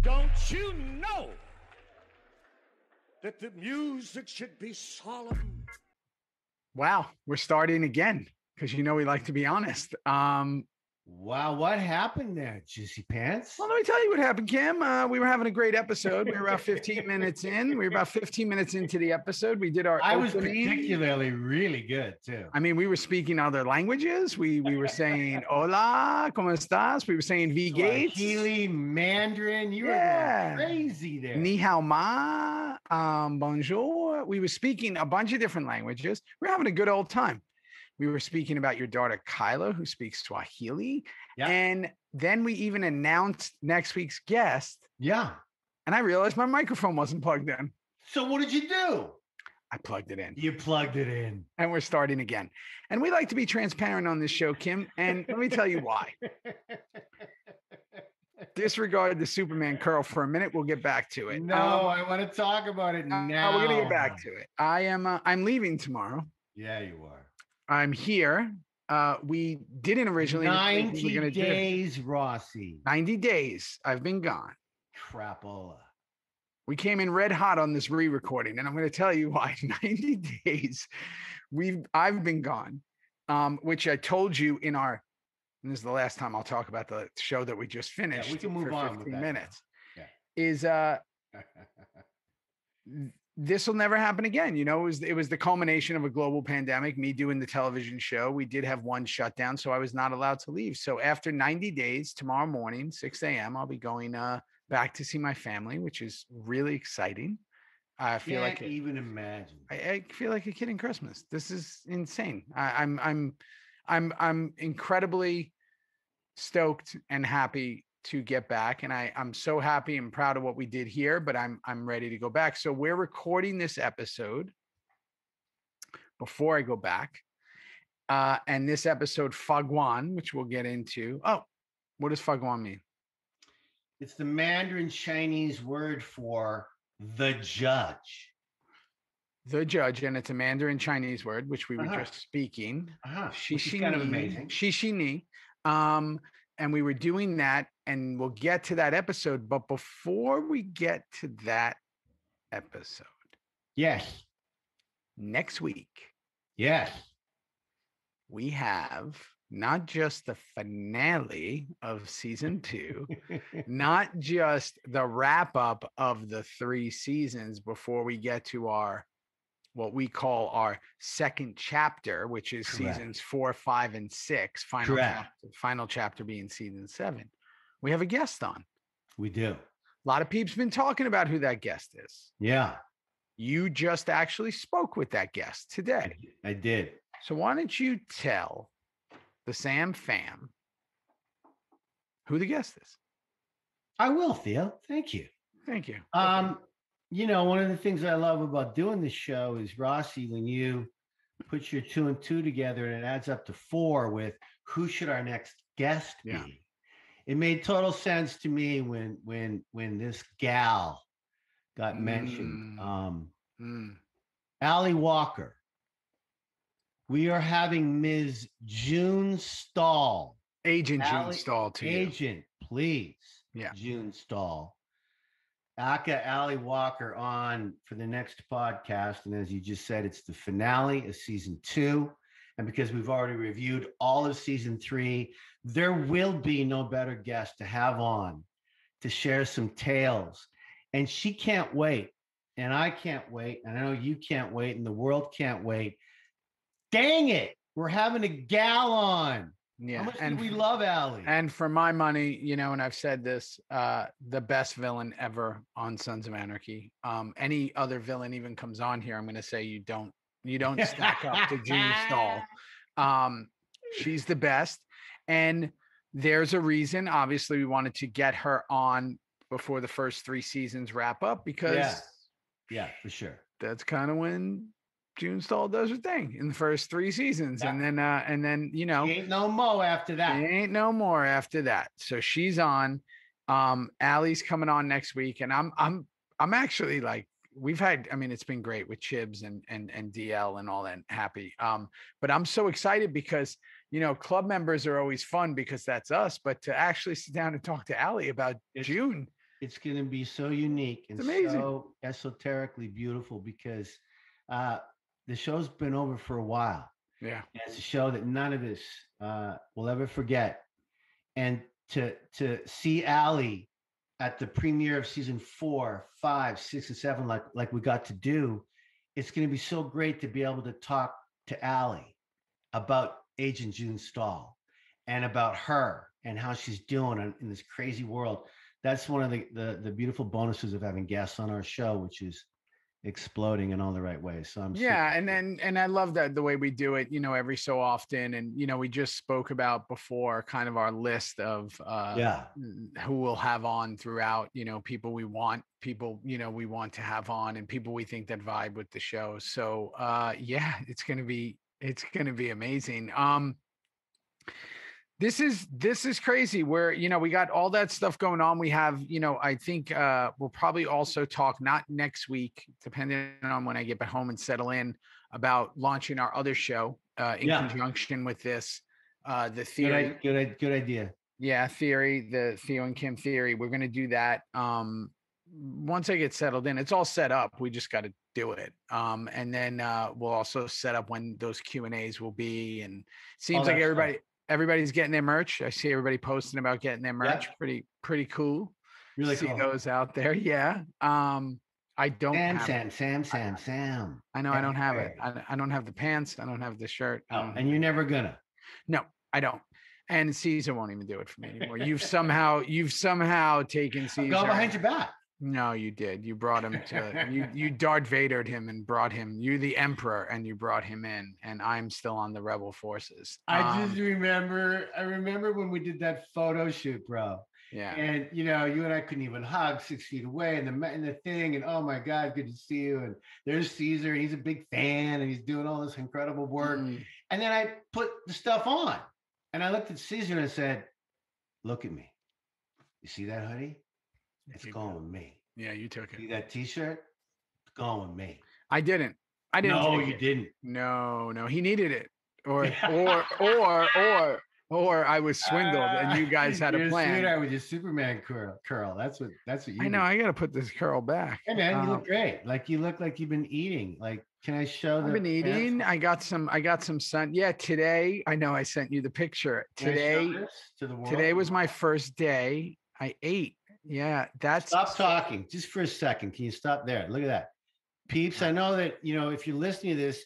Don't you know that the music should be solemn? Wow, we're starting again because we like to be honest. Wow, what happened there, Juicy Pants? Well, let me tell you what happened, Kim. We were having a great episode. We were about 15 minutes in. We were about 15 minutes into the episode. We did our I opening. was particularly really good, too. I mean, we were speaking other languages. We were saying, hola, ¿cómo estás? We were saying V Gates. Swahili, Mandarin. You were going crazy there. Ni hao ma, bonjour. We were speaking a bunch of different languages. We were having a good old time. We were speaking about your daughter, Kyla, who speaks Swahili. Yeah. And then we even announced next week's guest. Yeah. And I realized my microphone wasn't plugged in. So what did you do? I plugged it in. You plugged it in. And we're starting again. And we like to be transparent on this show, Kim. And let me tell you why. Disregard the Superman curl for a minute. We'll get back to it. No, I want to talk about it now. We're going to get back to it. I'm leaving tomorrow. Yeah, you are. I'm here. We didn't originally 90 days, Rossi. 90 days. I've been gone. Crapola. We came in red hot on this re-recording, and I'm going to tell you why. 90 days. I've been gone, which I told you in our. And this is the last time I'll talk about the show that we just finished. Yeah, we can move on 15 with minutes. Yeah. Is this will never happen again. It was the culmination of a global pandemic, me doing the television show. We did have one shutdown, so I was not allowed to leave. So after 90 days, tomorrow morning, 6 a.m., I'll be going back to see my family, which is really exciting. I feel like even imagine. I feel like a kid in Christmas. This is insane. I'm incredibly stoked and happy to get back. And I'm so happy and proud of what we did here, but I'm ready to go back. So we're recording this episode before I go back. And this episode, Guan, which we'll get into. Oh, what does Guan mean? It's the Mandarin Chinese word for the judge. The judge, and it's a Mandarin Chinese word, which we were just speaking. Which is kind of amazing. Shishini. And we were doing that, and we'll get to that episode. But before we get to that episode, yes, next week, yes, we have not just the finale of season 2, not just the wrap up of the 3 seasons before we get to what we call our second chapter, which is seasons 4, 5, and 6. Final chapter being season 7. We have a guest on. We do. A lot of people's been talking about who that guest is. Yeah. You just actually spoke with that guest today. I did. So why don't you tell the Sam fam who the guest is? I will, Theo. Thank you. Thank you. One of the things I love about doing this show is, Rossi, when you put your 2 and 2 together and it adds up to 4 with who should our next guest be? Yeah. It made total sense to me when this gal got mentioned. Allie Walker. We are having Ms. June Stahl. Agent June Stahl to you. Agent, please. Yeah. June Stahl. Aka Allie Walker on for the next podcast. And as you just said, it's the finale of season 2. And because we've already reviewed all of season 3, there will be no better guest to have on to share some tales. And she can't wait. And I can't wait. And I know you can't wait. And the world can't wait. Dang it. We're having a gal on. Yeah. How much do we love Allie? And for my money, and I've said this, the best villain ever on Sons of Anarchy. Any other villain even comes on here, I'm going to say you don't stack up to June Stahl. She's the best. And there's a reason, obviously, we wanted to get her on before the first 3 seasons wrap up because yeah, for sure. That's kind of when June Stahl does her thing in the first 3 seasons. Yeah. And then, she ain't no more after that. She ain't no more after that. So she's on. Allie's coming on next week. And I'm actually like, it's been great with Chibs and DL and all that. Happy. But I'm so excited because, club members are always fun because that's us, but to actually sit down and talk to Allie about June. It's going to be so unique and so esoterically beautiful because the show's been over for a while. Yeah. And it's a show that none of us will ever forget. And to see Allie at the premiere of season 4, 5, 6, and 7, like we got to do, it's going to be so great to be able to talk to Allie about Agent June Stahl and about her and how she's doing in this crazy world. That's one of the beautiful bonuses of having guests on our show, which is exploding in all the right ways. So and I love that the way we do it, every so often. And we just spoke about before kind of our list of who we'll have on throughout, people we want to have on, and people we think that vibe with the show. So it's gonna be amazing. This is crazy where, we got all that stuff going on. We have, I think we'll probably also talk, not next week, depending on when I get back home and settle in, about launching our other show in conjunction with this, the Theory. Good idea. Yeah. Theory, the Theo and Kim Theory. We're going to do that. Once I get settled in, it's all set up. We just got to do it. And then we'll also set up when those Q&As will be. And it seems like everybody's getting their merch. I see everybody posting about getting their merch. Yeah. Pretty cool. Really see cool. Those out there. Yeah. I don't Sam. I know I don't have it. I don't have the pants. I don't have the shirt. And you're never gonna. No, I don't. And Caesar won't even do it for me anymore. You've somehow taken Caesar. Go behind your back. No, you did. You brought him to you Darth Vadered him and brought him. You the Emperor, and you brought him in. And I'm still on the Rebel forces. I remember when we did that photo shoot, bro. Yeah. And you and I couldn't even hug 6 feet away, and the thing, and oh my God, good to see you. And there's Caesar, and he's a big fan, and he's doing all this incredible work. And then I put the stuff on, and I looked at Caesar and I said, "Look at me. You see that hoodie? It's going with me." Yeah, you took it. See that T-shirt? It's going with me. I didn't. No, you didn't. No. He needed it, or I was swindled, and you guys had a plan. Sweetheart with your Superman curl. That's what you. I know. I got to put this curl back. Hey man, you look great. Like you look like you've been eating. Like, can I show them? I've been eating. I got some sun. Yeah, today. I know. I sent you the picture. Today was my first day. I ate. Yeah, Stop talking just for a second. Can you stop there? Look at that, peeps. I know that if you're listening to this,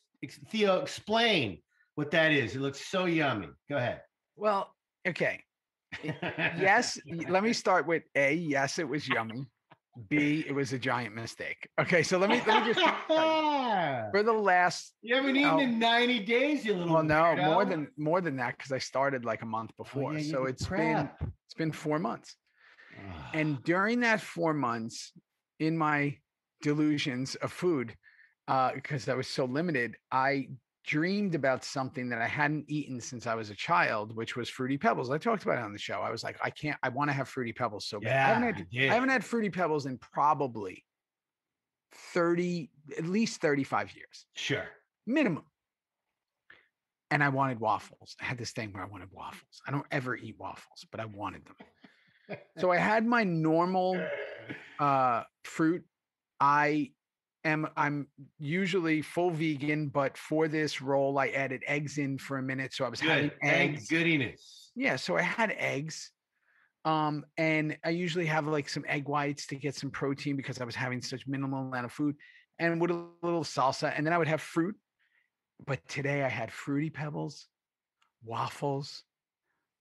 Theo, explain what that is. It looks so yummy. Go ahead. Well, okay. Yes, let me start with A. Yes, it was yummy. B, it was a giant mistake. Okay, so let me just for the last. You haven't eaten in 90 days, you little. Well, no, more than that, because I started like a month before. So it's been 4 months. And during that 4 months, in my delusions of food, because I was so limited, I dreamed about something that I hadn't eaten since I was a child, which was Fruity Pebbles. I talked about it on the show. I was like, I want to have Fruity Pebbles so bad. I haven't had Fruity Pebbles in probably at least 35 years. Sure. Minimum. And I wanted waffles. I had this thing where I wanted waffles. I don't ever eat waffles, but I wanted them. So I had my normal fruit. I'm usually full vegan, but for this role, I added eggs in for a minute. So I was having eggs. Goodiness. Yeah. So I had eggs. And I usually have like some egg whites to get some protein because I was having such minimal amount of food, and with a little salsa. And then I would have fruit. But today I had Fruity Pebbles, waffles,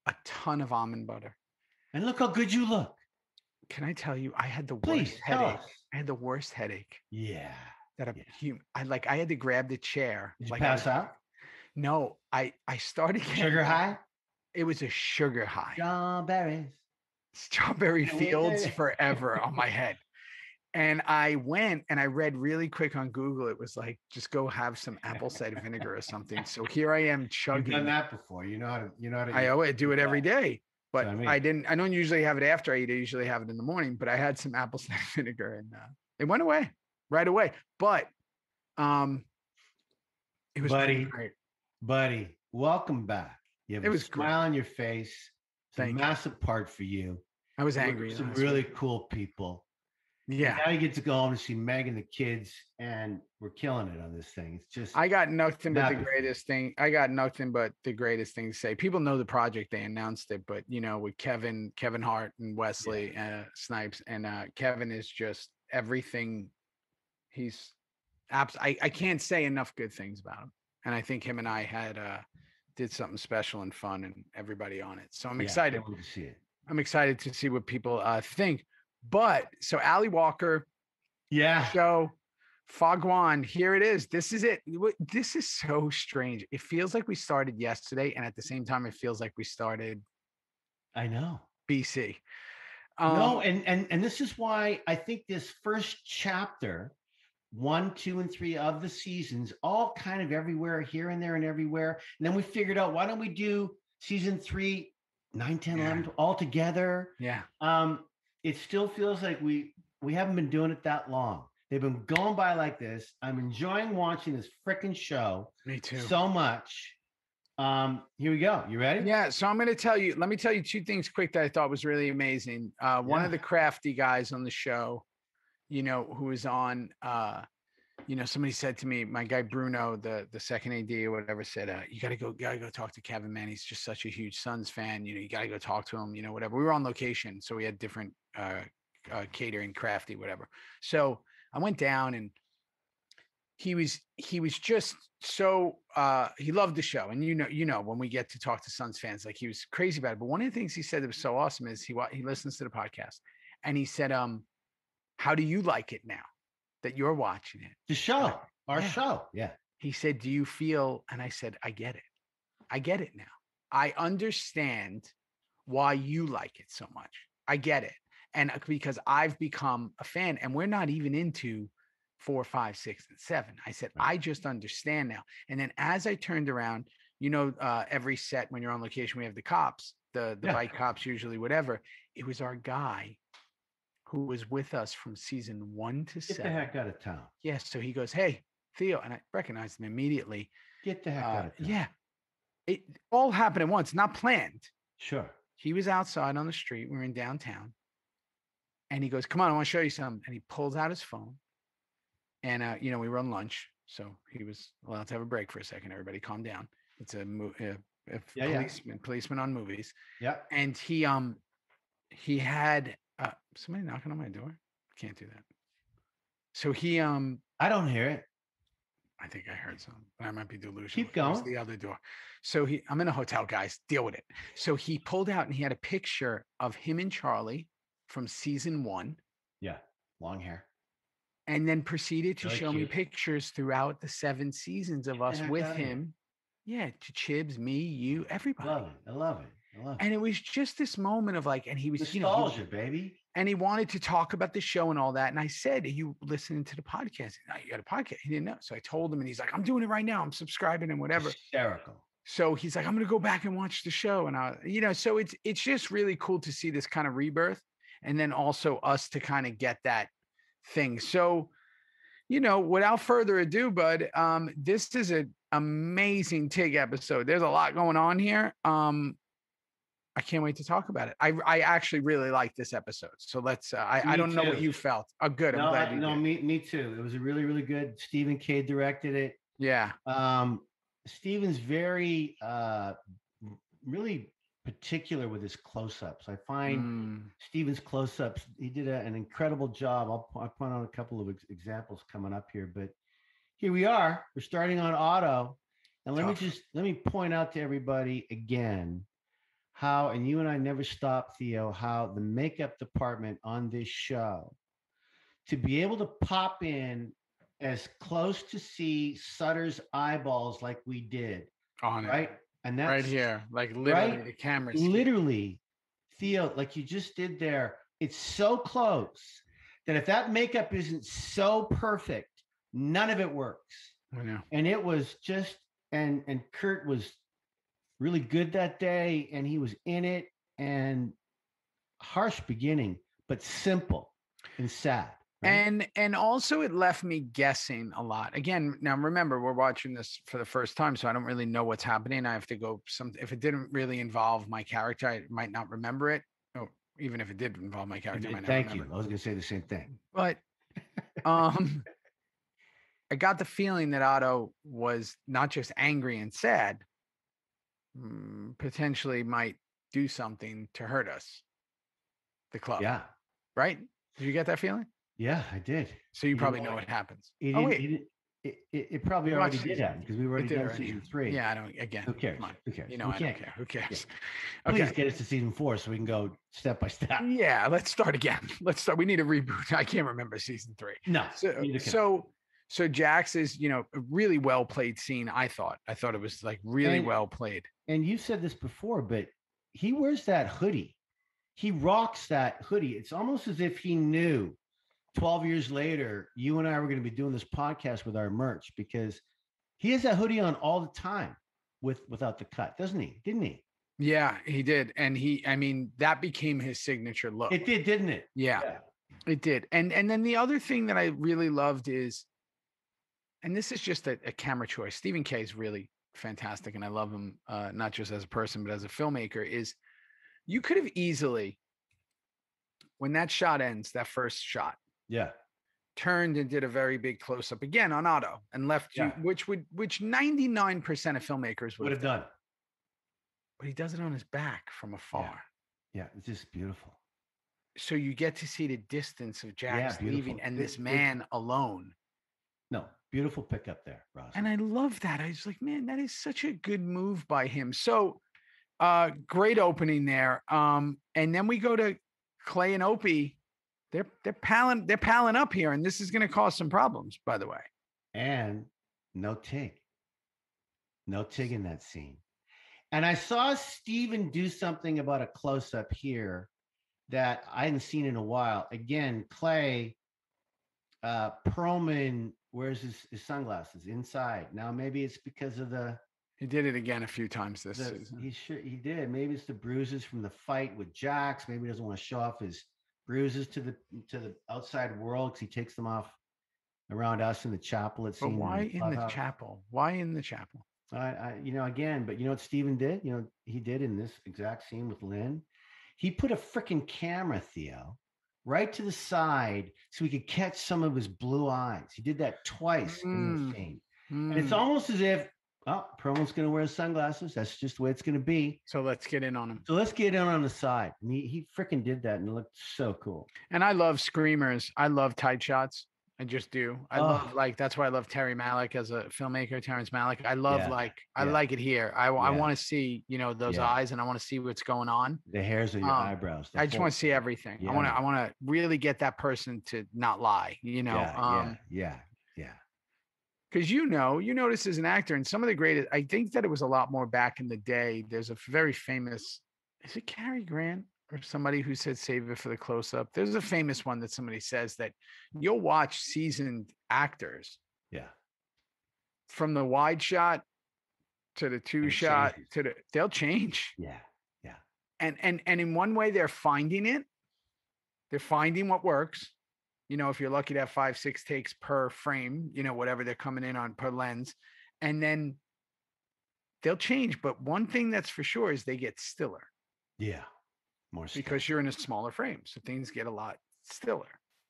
a ton of almond butter. And look how good you look. Can I tell you, I had the worst headache. I had the worst headache. Yeah. That I had to grab the chair. Did you pass out? No, I started getting sugar high. It was a sugar high. Strawberry fields forever on my head. And I went and I read really quick on Google. It was like, just go have some apple cider vinegar or something. So here I am chugging. You've done that before. You know how to. I do it every day. But I don't usually have it after I eat. I usually have it in the morning, but I had some apple cider vinegar and it went away right away. But it was great. Buddy, welcome back. You have a smile on your face. It's a massive part for you. I was angry. Some last really week. cool people. And Yeah. now you get to go home and see Meg and the kids, and we're killing it on this thing. It's just I got nothing but the happy for greatest thing. I got nothing but the greatest thing to say. People know the project; they announced it, but with Kevin Hart and Wesley Snipes, and Kevin is just everything. He's I can't say enough good things about him, and I think him and I had did something special and fun, and everybody on it. So I'm excited. Can't wait to see it. I'm excited to see what people think. But so Ali Walker show. Guan, here it is. This is it. This is so strange. It feels like we started yesterday, and at the same time, it feels like we started. I know. BC. No, and this is why I think this first chapter, 1, 2, and 3 of the seasons, all kind of everywhere, here and there and everywhere. And then we figured out, why don't we do season 3, 9, 10, 11 all together? Yeah. It still feels like we haven't been doing it that long. They've been going by like this. I'm enjoying watching this freaking show. Me too. So much. Here we go. You ready? Yeah. So let me tell you 2 things quick that I thought was really amazing. One of the crafty guys on the show, who is on, somebody said to me, my guy Bruno, the second AD or whatever, said, you gotta go talk to Kevin, man. He's just such a huge Suns fan. You gotta go talk to him, whatever. We were on location, so we had different catering, crafty, whatever. So I went down, and he was just so he loved the show. And when we get to talk to Suns fans, like, he was crazy about it. But one of the things he said that was so awesome is he listens to the podcast, and he said, how do you like it now that you're watching it? The show, our show. Yeah. He said, do you feel? And I said, I get it now. I understand why you like it so much. I get it. And because I've become a fan, and we're not even into 4, 5, 6, and 7. I said, I just understand now. And then as I turned around, every set when you're on location, we have the cops, the bike cops, usually, whatever. It was our guy who was with us from season 1 to 7. Get the heck out of town. Yes. So he goes, hey, Theo. And I recognized him immediately. Get the heck out of town. Yeah. It all happened at once, not planned. Sure. He was outside on the street. We were in downtown. And he goes, come on, I want to show you something. And he pulls out his phone. And, we were on lunch. So he was allowed to have a break for a second. Everybody calm down. It's a policeman on movies. Yeah. And he had somebody knocking on my door. Can't do that. So he I don't hear it. I think I heard something. I might be delusional. Keep going. It was the other door. So I'm in a hotel, guys. Deal with it. So he pulled out, and he had a picture of him and Charlie from season 1. Yeah. Long hair. And then proceeded to Very show me cute. pictures throughout the 7 seasons of us with him. Yeah. To Chibs, me, you, everybody. I love it. And it was just this moment of like, and he was, nostalgia, baby. And he wanted to talk about the show and all that. And I said, are you listening to the podcast? No, you got a podcast. He didn't know. So I told him, and he's like, I'm doing it right now. I'm subscribing and whatever. Hysterical. So he's like, I'm going to go back and watch the show. And so it's just really cool to see this kind of rebirth, and then also us to kind of get that thing. So, without further ado, bud, this is an amazing TIG episode. There's a lot going on here. I can't wait to talk about it. I actually really like this episode. So let's, I don't know what you felt. Oh, good. I'm glad you did. Me too. It was a really, really good. Stephen K. directed it. Yeah. Stephen's very, really particular with his close-ups. I find Stephen's close-ups, he did an incredible job. I'll point out a couple of examples coming up here, but here we are. We're starting on auto. And let me point out to everybody again how, and you and I never stop, Theo, how the makeup department on this show, to be able to pop in as close to see Sutter's eyeballs like we did. On right? It. And that's right here, like literally the camera's literally, Theo, like you just did there. It's so close that if that makeup isn't so perfect, none of it works. I know. And it was just, and Kurt was really good that day, and he was in it, and harsh beginning, but simple and sad. Right? And also it left me guessing a lot. Again, now remember, we're watching this for the first time, so I don't really know what's happening. I have to go if it didn't really involve my character, I might not remember it. even if it did involve my character. I might not Thank you. remember. I was going to say the same thing. But I got the feeling that Otto was not just angry and sad, potentially might do something to hurt us, the club. Yeah. Right? Did you get that feeling? Yeah, I did. So you probably know what happens. It probably already did happen because we already done season 3. Yeah, I don't. Again, who cares? Come on. Who cares? You know, I don't care. Who cares? Yeah. Please get us to season 4 so we can go step by step. Yeah, let's start again. Let's start. We need a reboot. I can't remember season 3. No. So Jax is, a really well played scene. I thought it was like really well played. And you said this before, but he wears that hoodie. He rocks that hoodie. It's almost as if he knew 12 years later, you and I were going to be doing this podcast with our merch, because he has that hoodie on all the time without the cut, doesn't he? Didn't he? Yeah, he did. And that became his signature look. It did, didn't it? Yeah, it did. And then the other thing that I really loved is, and this is just a camera choice, Stephen K is really fantastic, and I love him, not just as a person, but as a filmmaker, is you could have easily, when that shot ends, that first shot, turned and did a very big close-up again on Otto and left you, which 99% of filmmakers would have done. But he does it on his back from afar. Yeah, it's just beautiful. So you get to see the distance of Jax leaving and this man alone. No, beautiful pickup there, Ross. And I love that. I was like, man, that is such a good move by him. So great opening there. And then we go to Clay and Opie. They're palling up here, and this is going to cause some problems, by the way. And no Tig in that scene. And I saw Steven do something about a close-up here that I hadn't seen in a while. Again, Clay, Perlman wears his sunglasses inside. Now, maybe it's because of he did it again a few times this season. He did. Maybe it's the bruises from the fight with Jax. Maybe he doesn't want to show off his bruises to the outside world because he takes them off around us in the chapel. But why in the chapel? Why in the chapel? Again, but you know what Steven did? He did in this exact scene with Lynn. He put a freaking camera, Theo, right to the side so we could catch some of his blue eyes. He did that twice in the scene. And it's almost as if, Perlman's going to wear sunglasses. That's just the way it's going to be. So let's get in on him. So let's get in on the side. And he freaking did that, and it looked so cool. And I love screamers. I love tight shots. I just do. I love, that's why I love Terry Malick as a filmmaker, Terrence Malick. I love, I like it here. I want to see, those eyes, and I want to see what's going on. The hairs of your eyebrows. I just want to see everything. Yeah. I want to really get that person to not lie, Yeah. Because you notice as an actor, and some of the greatest, I think that it was a lot more back in the day. There's a very famous, is it Cary Grant or somebody who said save it for the close-up? There's a famous one that somebody says that you'll watch seasoned actors. Yeah. From the wide shot to the two shot they'll change. Yeah. And in one way they're finding it. They're finding what works. If you're lucky to have 5-6 takes per frame, whatever they're coming in on per lens, and then they'll change. But one thing that's for sure is they get stiller. Yeah. More still. Because you're in a smaller frame. So things get a lot stiller.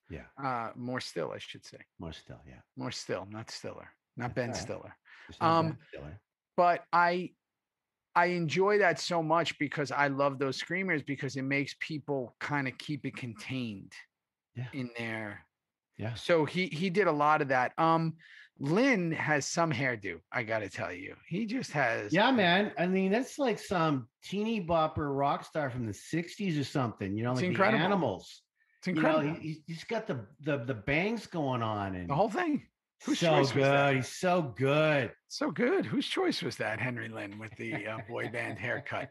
Yeah. More still, I should say. More still. Yeah. More still, not stiller, not Ben Stiller. Ben Stiller. But I enjoy that so much because I love those screamers, because it makes people kind of keep it contained. In there. Yeah. So he did a lot of that. Lynn has some hairdo, I gotta tell you. He just has. Yeah, man. I mean, that's like some teeny bopper rock star from the 60s or something, it's like incredible. The Animals. It's incredible. He's got the bangs going on, and the whole thing. Whose so good. He's so good. So good. Whose choice was that? Henry Lynn with the boy band haircut.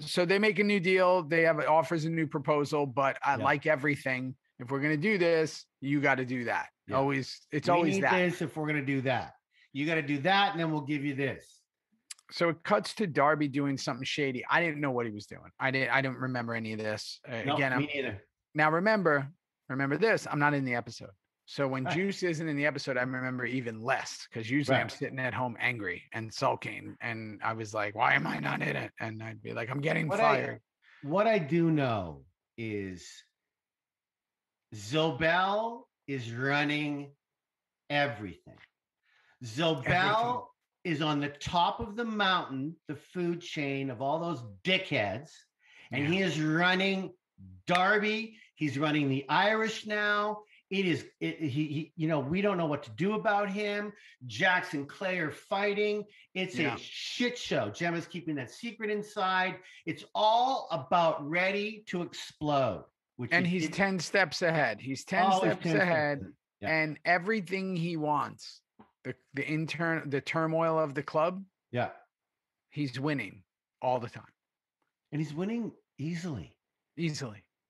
So they make a new deal. They have offers a new proposal, but I like everything. If we're going to do this, you got to do that. Yeah. Always that. This if we're going to do that. You got to do that, and then we'll give you this. So it cuts to Darby doing something shady. I didn't know what he was doing. I don't remember any of this. Again, me neither. Now remember this. I'm not in the episode. So when Juice isn't in the episode, I remember even less, because usually I'm sitting at home angry and sulking. And I was like, why am I not in it? And I'd be like, I'm getting fired. What I do know is Zobel is running everything. Zobel is on the top of the mountain, the food chain of all those dickheads, and he is running Darby. He's running the Irish now. He we don't know what to do about him. Jax and Clay are fighting. It's a shit show. Gemma's keeping that secret inside. It's all about ready to explode. He's 10 steps ahead. He's 10 steps ahead. Yeah. And everything he wants, the turmoil of the club. Yeah. He's winning all the time. And he's winning easily.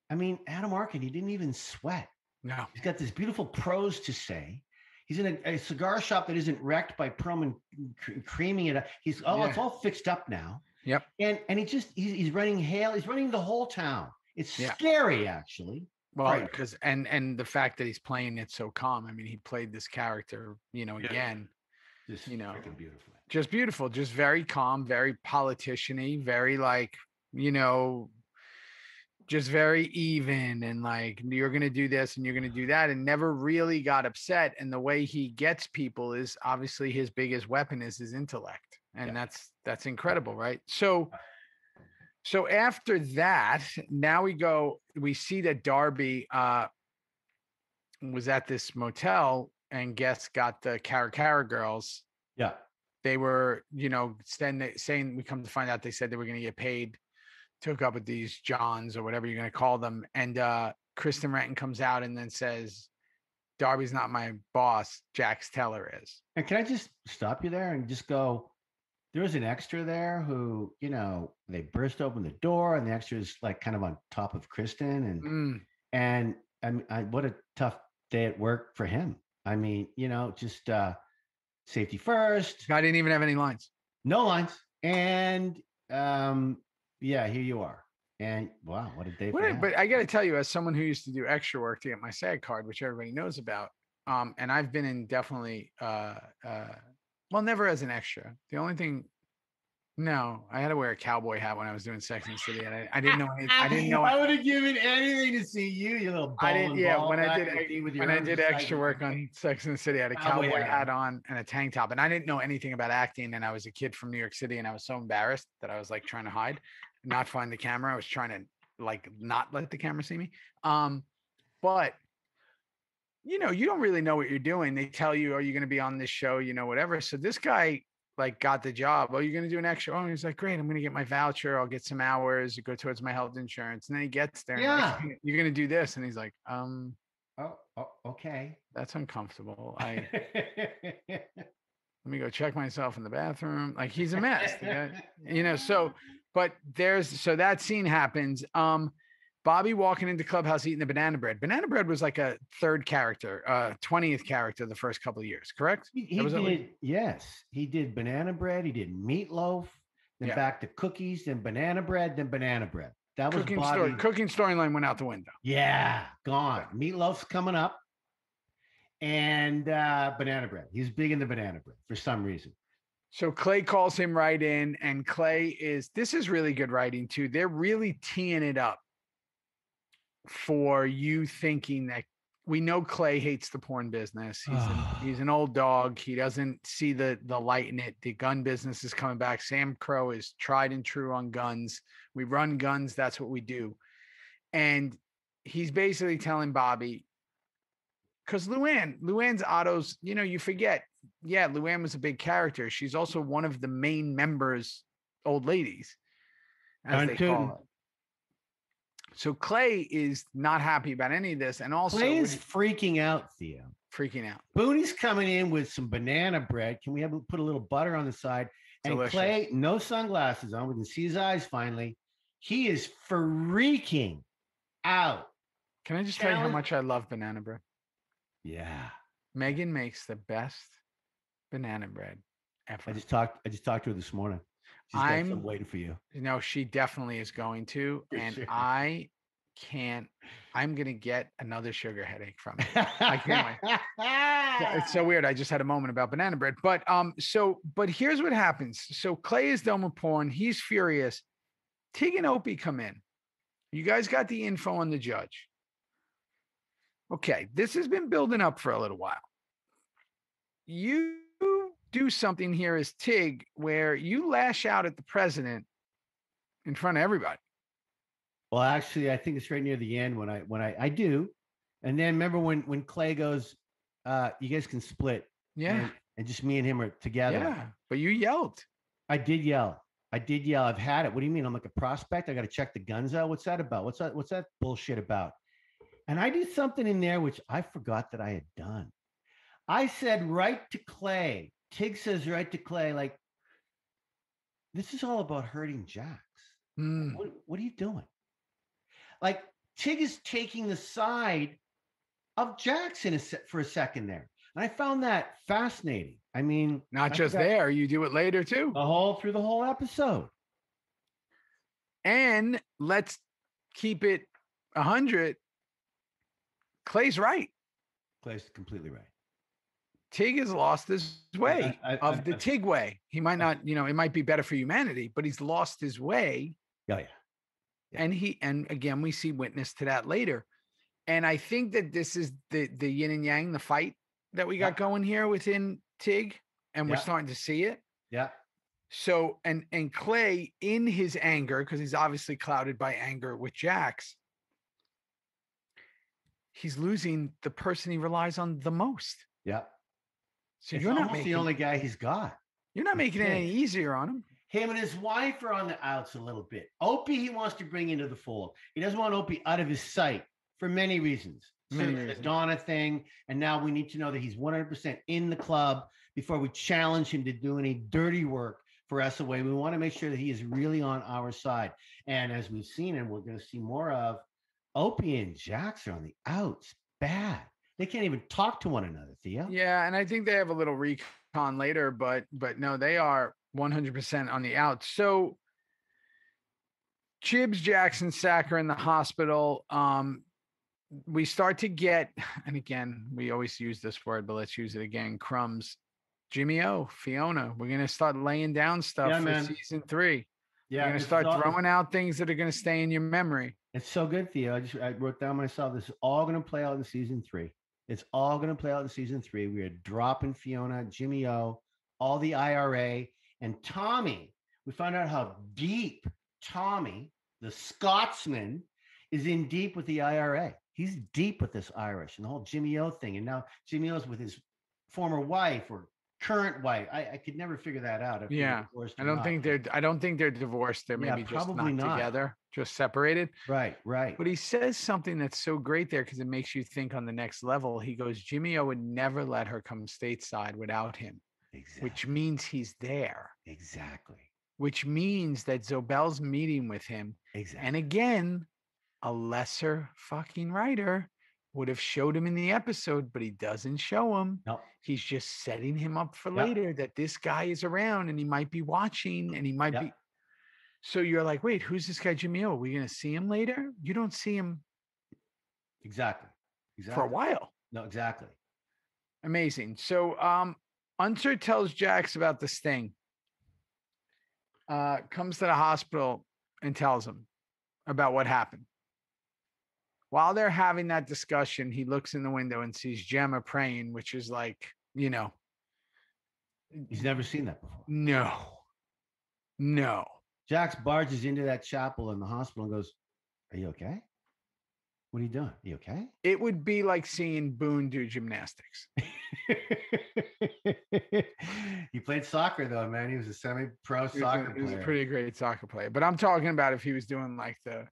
I mean, Adam Arkin, he didn't even sweat. No. He's got this beautiful prose to say. He's in a cigar shop that isn't wrecked by Perlman creaming it up. It's all fixed up now. Yep. And he's running Hale. He's running the whole town. It's scary, actually. Well, because and the fact that he's playing it so calm. I mean, he played this character, again. Just beautiful. Just beautiful. Just very calm, very politician-y, very just very even, and like, you're going to do this and you're going to do that, and never really got upset. And the way he gets people is obviously his biggest weapon is his intellect. And that's incredible. Right. So after that, now we see that Darby was at this motel, and guests got the Cara girls. Yeah. They were, saying, we come to find out, they said they were going to get paid to hook up with these Johns or whatever you're going to call them. And Kristen Renton comes out and then says, Darby's not my boss. Jax Teller is. And can I just stop you there and just go, there was an extra there who, they burst open the door, and the extra is like kind of on top of Kristen. And what a tough day at work for him. I mean, just safety first. I didn't even have any lines. No lines. And here you are. And wow, what a day. But I got to tell you, as someone who used to do extra work to get my SAG card, which everybody knows about, and I've been in definitely, never as an extra. The only thing, I had to wear a cowboy hat when I was doing Sex and the City, and I didn't know anything. I didn't know. I would have given anything to see you little. I didn't. Yeah, when I did extra work on Sex and the City, I had a cowboy hat on and a tank top, and I didn't know anything about acting. And I was a kid from New York City, and I was so embarrassed that I was like trying to hide, not find the camera. I was trying to like not let the camera see me. But you don't really know what you're doing. They tell you, "Oh, you're going to be on this show," whatever. So this guy like got the job. Oh, you're going to do an extra. Oh, he's like, great. I'm going to get my voucher. I'll get some hours. Go towards my health insurance. And then he gets there. Yeah. Like, you're going to do this. And he's like, okay. That's uncomfortable. Let me go check myself in the bathroom. Like, he's a mess. So that scene happens. Bobby walking into Clubhouse eating the banana bread. Banana bread was like a third character, 20th character the first couple of years, correct? Yes. He did banana bread. He did meatloaf, then back to cookies, then banana bread, then banana bread. That was cooking storyline went out the window. Yeah, gone. Meatloaf's coming up, and banana bread. He's big in the banana bread for some reason. So Clay calls him right in, and this is really good writing too. They're really teeing it up for you thinking that we know Clay hates the porn business. He's an old dog. He doesn't see the light in it. The gun business is coming back. Sam Crow is tried and true on guns. We run guns. That's what we do. And he's basically telling Bobby, because Luann's Otto's, you forget. Yeah, Luann was a big character. She's also one of the main members, old ladies, as they call it. So Clay is not happy about any of this. And also Clay is freaking out, Theo. Freaking out. Booney's coming in with some banana bread. Can we put a little butter on the side? And delicious. Clay, no sunglasses on. We can see his eyes finally. He is freaking out. Can I just tell you how much I love banana bread? Yeah. Megan makes the best banana bread ever. I just talked to her this morning. I'm waiting for you. No, she definitely is going to. And sure. I'm going to get another sugar headache from it. I can't wait. It's so weird. I just had a moment about banana bread. But here's what happens. So Clay is done with porn. He's furious. Tig and Opie come in. You guys got the info on the judge. Okay, this has been building up for a little while. You do something here as Tig where you lash out at the president in front of everybody. Well, actually, I think it's right near the end when I do. And then remember when Clay goes, you guys can split. Yeah. And just me and him are together. Yeah. But you yelled. I did yell. I've had it. What do you mean? I'm like a prospect. I got to check the guns out. What's that about? What's that bullshit about? And I do something in there which I forgot that I had done. I said right to Clay. Tig says right to Clay, like, this is all about hurting Jax. What are you doing? Like, Tig is taking the side of Jackson for a second there. And I found that fascinating. I mean, not just there, you do it later too. Through the whole episode. And let's keep it 100. Clay's right. Clay's completely right. Tig has lost his way of the Tig way. He might not, it might be better for humanity, but he's lost his way. Oh, yeah. And again, we see witness to that later. And I think that this is the yin and yang, the fight that we got going here within Tig, and we're starting to see it. Yeah. So, and Clay, in his anger, because he's obviously clouded by anger with Jax, he's losing the person he relies on the most. Yeah. So it's you're not the only guy he's got. You're not making it any easier on him. Him and his wife are on the outs a little bit. Opie, he wants to bring into the fold. He doesn't want Opie out of his sight for many reasons. The Donna thing, and now we need to know that he's 100% in the club before we challenge him to do any dirty work for SOA. We want to make sure that he is really on our side. And as we've seen, and we're going to see more of, Opie and Jax are on the outs bad. They can't even talk to one another, Theo. Yeah, and I think they have a little recon later, but no, they are 100% on the outs. So Chibs, Jackson, Sacker in the hospital. We start to get, and again, we always use this word, but let's use it again. Crumbs, Jimmy O, Fiona. We're going to start laying down stuff for season 3. Yeah, we're going to start throwing out things that are going to stay in your memory. It's so good, Theo. I wrote down myself. This is all going to play out in season 3. It's all going to play out in season 3. We are dropping Fiona, Jimmy O, all the IRA, and Tommy. We found out how deep Tommy, the Scotsman, is in deep with the IRA. He's deep with this Irish and the whole Jimmy O thing. And now Jimmy O's with his former wife or current wife. I could never figure that out. Yeah. I don't think they're divorced. They're maybe just not together, just separated. Right. But he says something that's so great there because it makes you think on the next level. He goes, Jimmy O would never let her come stateside without him. Exactly. Which means he's there. Exactly. Which means that Zobel's meeting with him. Exactly. And again, a lesser fucking writer would have showed him in the episode, but he doesn't show him. Nope. He's just setting him up for later that this guy is around and he might be watching and he might be. So you're like, wait, who's this guy, Jimmy O? Are we going to see him later? You don't see him. Exactly. For a while. No, exactly. Amazing. So Unser tells Jax about the sting. Comes to the hospital and tells him about what happened. While they're having that discussion, he looks in the window and sees Gemma praying, which is like, he's never seen that before. No. Jax barges into that chapel in the hospital and goes, "Are you okay? What are you doing? Are you okay?" It would be like seeing Boone do gymnastics. He played soccer though, man. He was a semi-pro soccer player. He was a pretty great soccer player. But I'm talking about if he was doing like the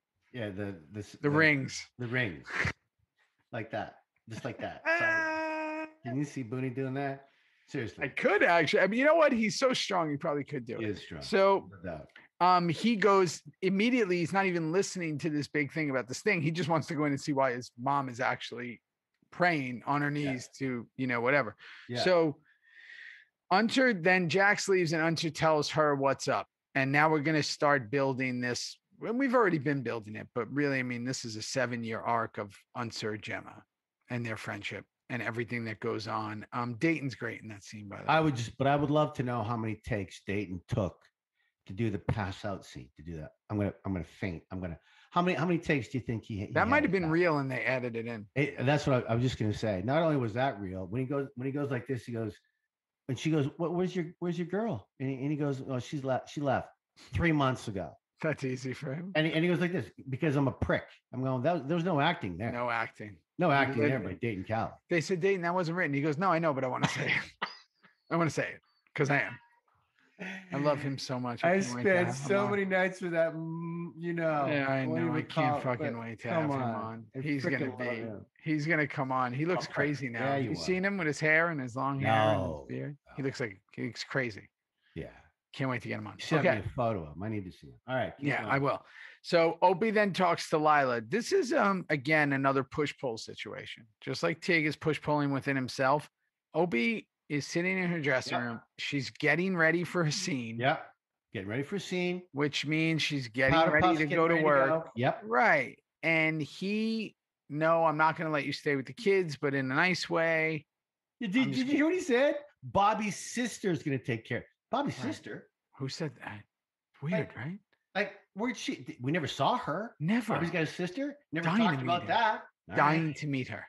rings. The rings. Like that. Just like that. Can you see Booney doing that? Seriously. I could actually. I mean, you know what? He's so strong, he probably could do it. He is strong. So he goes immediately, he's not even listening to this big thing about this thing. He just wants to go in and see why his mom is actually praying on her knees to, whatever. Yeah. So then Jax leaves and Unser tells her what's up. And now we're going to start building this. Well, we've already been building it, but really, I mean, this is a 7-year arc of Unser, Gemma and their friendship and everything that goes on. Dayton's great in that scene, by the way. I would love to know how many takes Dayton took to do the pass out scene, to do that. I'm going to faint. How many takes do you think he That might had have been back? real, and they added it in. That's what I was just gonna say. Not only was that real, when he goes like this, he goes, and she goes, "Where's your girl?" And he goes, "Oh, she's left. She left 3 months ago." That's easy for him. And he goes like this, "Because I'm a prick." I'm going, there was no acting there. No acting. No acting there by Dayton Callie. They said Dayton, that wasn't written. He goes, no, I know, but I want to say it. I want to say it because I am. I love him so much. I can't wait to spent have him so on. many nights with that, Yeah, I what do know. we I call can't it? fucking But wait to come have him on. on. I He's freaking gonna love be. him. He's gonna come on. He looks Oh, crazy now. yeah, Have you you are. seen him with his hair and his long hair and his No. beard? He looks crazy. Yeah. Can't wait to get him on. Send me Okay. a photo of him. I need to see him. All right. keep Yeah, going. I will. So Opie then talks to Lila. This is again another push-pull situation. Just like Tig is push-pulling within himself, Opie is sitting in her dressing Yep. room. She's getting ready for a scene. Yep. Getting ready for a scene. Which means she's getting Powder ready puff's to getting go to ready work. go. Yep. Right. And no, I'm not going to let you stay with the kids, but in a nice way. Did you hear what he said? Bobby's sister is going to take care. Bobby's Right. sister? Who said that? Weird, right? Like, where'd she? We never saw her. Never. Bobby's got a sister. Never Dying to talked meet about her. that. All Dying right. to meet her.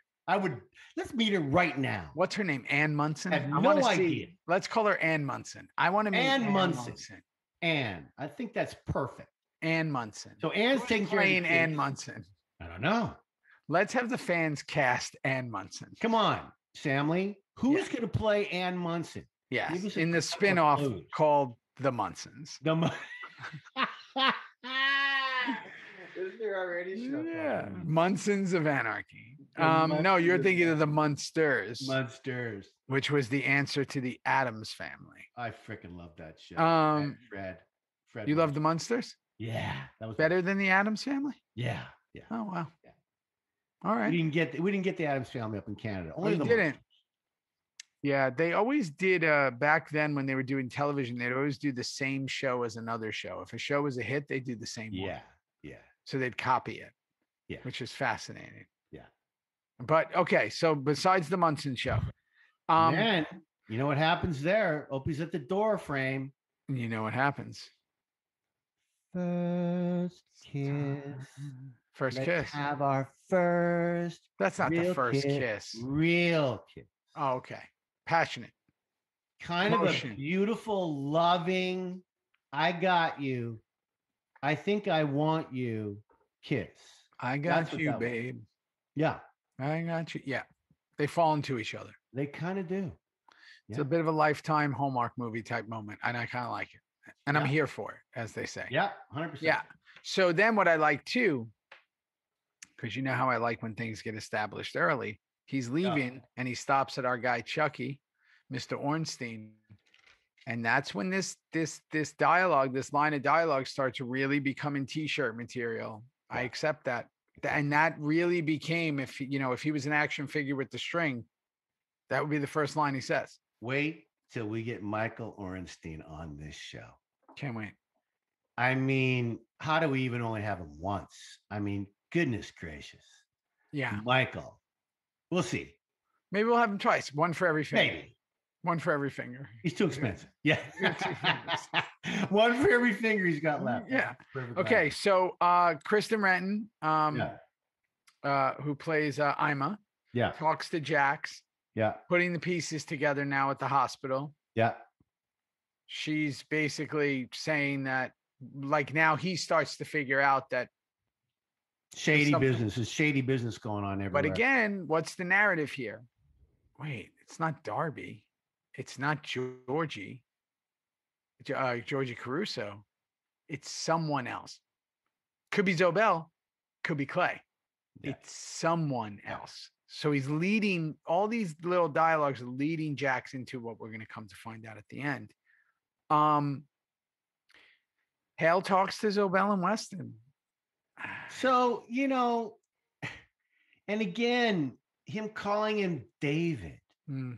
Let's meet her right now. What's her name? Ann Munson? I have no wanna idea. Let's call her Ann Munson. I want to meet Ann Ann Munson. Munson. Anne. I think that's perfect. Ann Munson. So Anne's Who's taking care of the playing Ann kids. Munson. I don't know. Let's have the fans cast Ann Munson. Come on, Samly. Who's Yeah. going to play Ann Munson? Yes, Give us a in the couple of spinoff clues. called The Munsons. Isn't there already show? Yeah, Munsons of Anarchy. The No, you're Munsons of thinking of the Anarchy. Munsters, Monsters. which was the answer to the Addams Family. I freaking love that show. Fred. You love the Munsters Yeah, that was better than the Addams Family? Yeah. Oh wow. Yeah. All right. We didn't get the Addams Family up in Canada. Only We the didn't. Munsters. Yeah, they always did back then when they were doing television, they'd always do the same show as another show. If a show was a hit, they'd do the same one. Yeah. So they'd copy it. Yeah. Which is fascinating. Yeah. But okay, so besides the Munson show, Man, you know what happens there? Opie's at the door frame. you know what happens. First kiss. First Let's kiss. have our first. That's not the real first kiss. Real kiss. Oh, okay. Passionate. Kind Emotion. of a beautiful, loving, I got you. I think I want you kiss. I That's got what you, that was. babe. Yeah, I got you. Yeah. They fall into each other. they kind of do. It's Yeah. a bit of a Lifetime Hallmark movie type moment. And I kind of like it. And I'm Yeah. here for it, as they say. Yeah, 100%. Yeah. So then what I like too, because you know how I like when things get established early, he's leaving and he stops at our guy Chucky, Mr. Ornstein. And that's when this dialogue, this line of dialogue starts really becoming t-shirt material. I accept that. And that really became, if he was an action figure with the string, that would be the first line he says. Wait till we get Michael Ornstein on this show. Can't wait. I mean, how do we even only have him once? I mean, goodness gracious. Yeah. Michael. We'll see. Maybe we'll have him twice. One for every finger. Maybe. One for every finger. He's too expensive. Yeah. Got 2 fingers. One for every finger he's got left. Yeah. Perfect Okay. balance. So Kristen Renton, Yeah. who plays Ima, Yeah. talks to Jax, Yeah. putting the pieces together now at the hospital. Yeah. She's basically saying that, like, now he starts to figure out that. Shady something- business. There's shady business going on everywhere. But again, what's the narrative here? Wait, it's not Darby. It's not Georgie Caruso. It's someone else. Could be Zobel. Could be Clay. Yeah. It's someone else. So he's leading, all these little dialogues are leading Jax into what we're going to come to find out at the end. Hale talks to Zobel and Weston. So, and again, him calling him David Mm,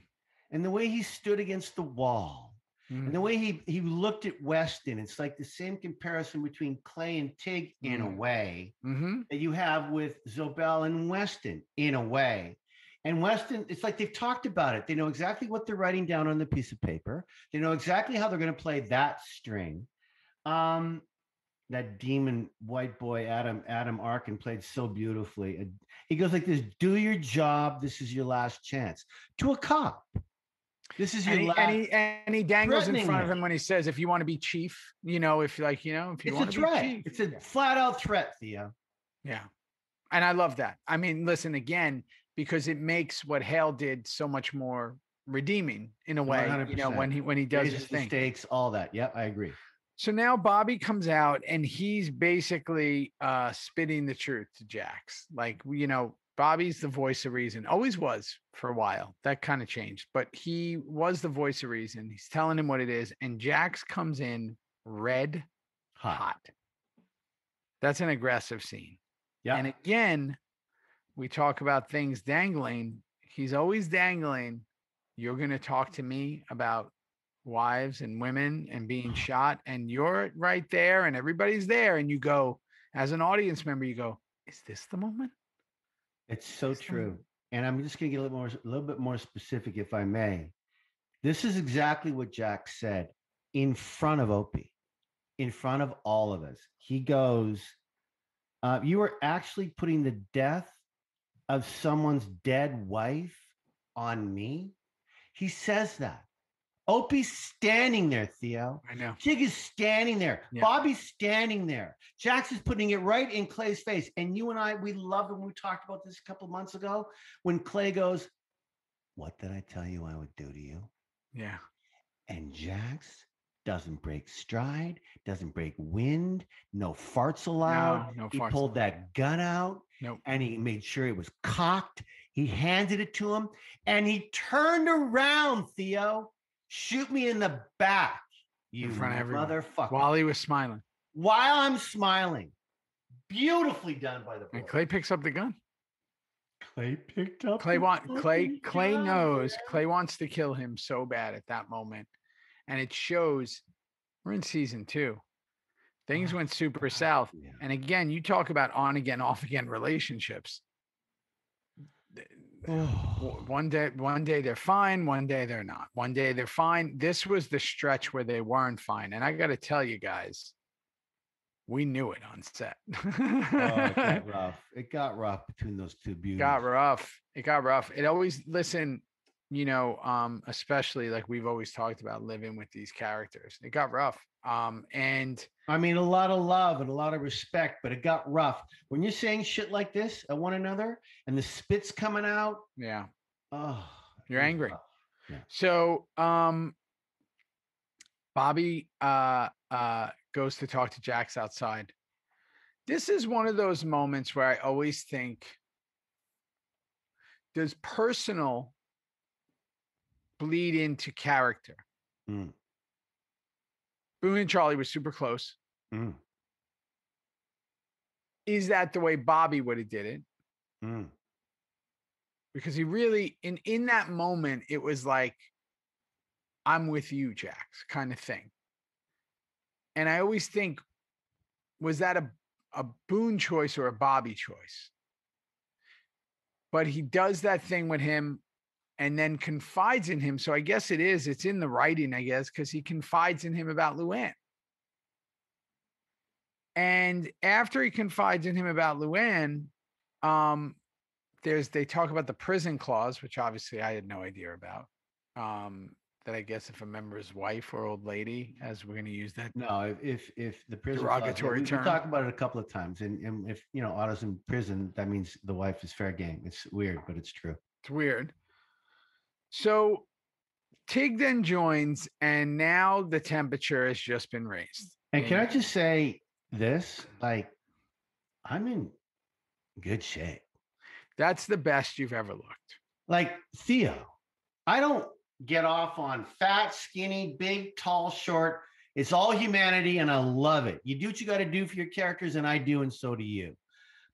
and the way he stood against the wall and the mm, way he looked at Weston, it's like the same comparison between Clay and Tig in a way mhm. that you have with Zobel and Weston in a way. And Weston, it's like they've talked about it. They know exactly what they're writing down on the piece of paper. They know exactly how they're going to play that string. that demon white boy Adam Arkin played so beautifully. He goes like this: "Do your job. This is your last chance." To a cop, this is your last. And he dangles in front of him him when he says, "If you want to be chief, if you want to be chief." It's a flat out threat, Theo. Yeah, and I love that. I mean, listen again, because it makes what Hale did so much more redeeming in a way. 100%. When he does his thing. Mistakes, all that. Yep, I agree. So now Bobby comes out and he's basically spitting the truth to Jax. Like, Bobby's the voice of reason. Always was for a while. That kind of changed, but he was the voice of reason. He's telling him what it is. And Jax comes in red hot. That's an aggressive scene. Yeah. And again, we talk about things dangling. He's always dangling. You're going to talk to me about wives and women and being shot, and you're right there and everybody's there, and you go, as an audience member, you go, is this the moment? It's so true. And I'm just going to get a little bit more specific, if I may. This is exactly what Jack said in front of Opie, in front of all of us. He goes, you are actually putting the death of someone's dead wife on me. He says that. Opie's standing there, Theo. I know. Jig is standing there. Yeah. Bobby's standing there. Jax is putting it right in Clay's face. And you and I, we loved when we talked about this a couple of months ago, when Clay goes, "What did I tell you I would do to you?" Yeah. And Jax doesn't break stride, doesn't break wind, no farts allowed. No he farts pulled that gun out. Nope. And he made sure it was cocked. He handed it to him and he turned around, Theo. "Shoot me in the back, you motherfucker." While he was smiling. While I'm smiling. Beautifully done by the boy. And Clay picks up the gun. Clay picked up. Clay knows Clay wants to kill him so bad at that moment. And it shows we're in season 2. Things went super south. Yeah. And again, you talk about on again, off again relationships. One day they're fine, one day they're not. One day they're fine. This was the stretch where they weren't fine. And I got to tell you guys, we knew it on set. It got rough. It got rough between those two beauties. It got rough. It always, listen, especially like we've always talked about living with these characters. It got rough. And I mean, a lot of love and a lot of respect, but it got rough. When you're saying shit like this at one another and the spit's coming out. Yeah. Oh, you're angry. Yeah. So, Bobby, goes to talk to Jax outside. This is one of those moments where I always think, does personal bleed into character? Mm. Boone and Charlie were super close. Mm. Is that the way Bobby would have did it? Mm. Because he really, in that moment, it was like, I'm with you, Jax, kind of thing. And I always think, was that a Boone choice or a Bobby choice? But he does that thing with him and then confides in him. So I guess it's in the writing, I guess, because he confides in him about Luann. And after he confides in him about Luann, they talk about the prison clause, which obviously I had no idea about. That I guess if a member's wife or old lady, as we're going to use that. No, if the prison derogatory clause, term. We talked about it a couple of times, and if Otto's in prison, that means the wife is fair game. It's weird, but it's true. It's weird. So Tig then joins, and now the temperature has just been raised. And can I just say this? Like, I'm in good shape. That's the best you've ever looked. Like, Theo, I don't get off on fat, skinny, big, tall, short. It's all humanity, and I love it. You do what you got to do for your characters, and I do, and so do you.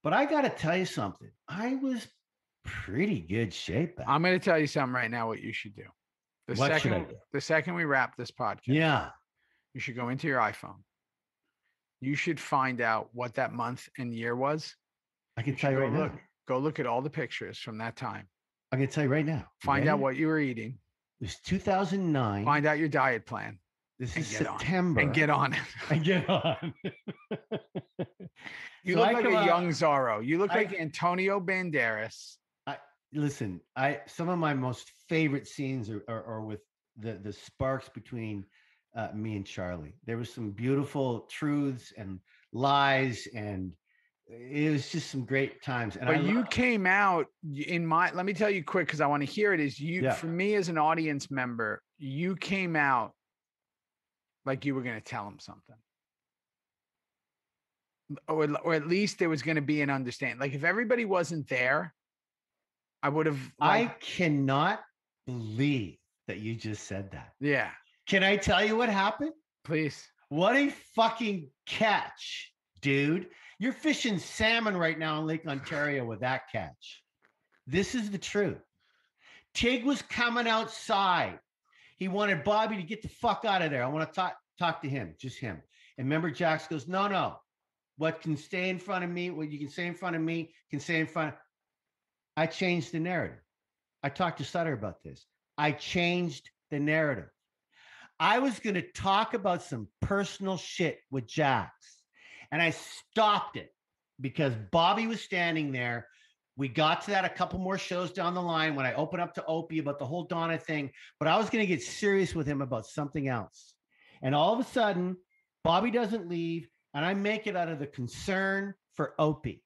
But I got to tell you something. I was pretty good shape. I'm going to tell you something right now what you should do. The second we wrap this podcast, yeah, you should go into your iPhone. You should find out what that month and year was. I can tell you right now. Go look at all the pictures from that time. I can tell you right now. Find out what you were eating. It was 2009. Find out your diet plan. This And is get on it. September. And get on it. And get on. You So look I like a come out- young Zorro. You look like Antonio Banderas. Listen, some of my most favorite scenes are with the sparks between me and Charlie. There was some beautiful truths and lies, and it was just some great times. And But you came out in my, let me tell you quick, because I want to hear it, is you, for me as an audience member, you came out like you were going to tell him something. Or at least there was going to be an understanding. Like if everybody wasn't there, I would have. I cannot believe that you just said that. Yeah. Can I tell you what happened? Please. What a fucking catch, dude. You're fishing salmon right now in Lake Ontario with that catch. This is the truth. Tig was coming outside. He wanted Bobby to get the fuck out of there. I want to talk to him, just him. And remember, Jax goes, no. What can stay in front of me, what you can say in front of me, can stay in front of. I changed the narrative. I talked to Sutter about this. I changed the narrative. I was going to talk about some personal shit with Jax, and I stopped it because Bobby was standing there. We got to that a couple more shows down the line when I opened up to Opie about the whole Donna thing, but I was going to get serious with him about something else. And all of a sudden, Bobby doesn't leave, and I make it out of the concern for Opie.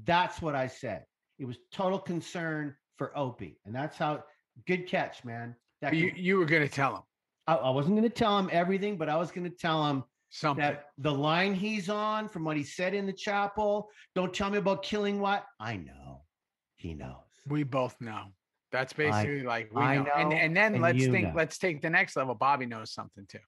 That's what I said. It was total concern for Opie. And that's how, good catch, man. You were going to tell him. I wasn't going to tell him everything, but I was going to tell him something. That the line he's on from what he said in the chapel, don't tell me about killing what? I know. He knows. We both know. That's basically like, we I know. And then let's take the next level. Bobby knows something too.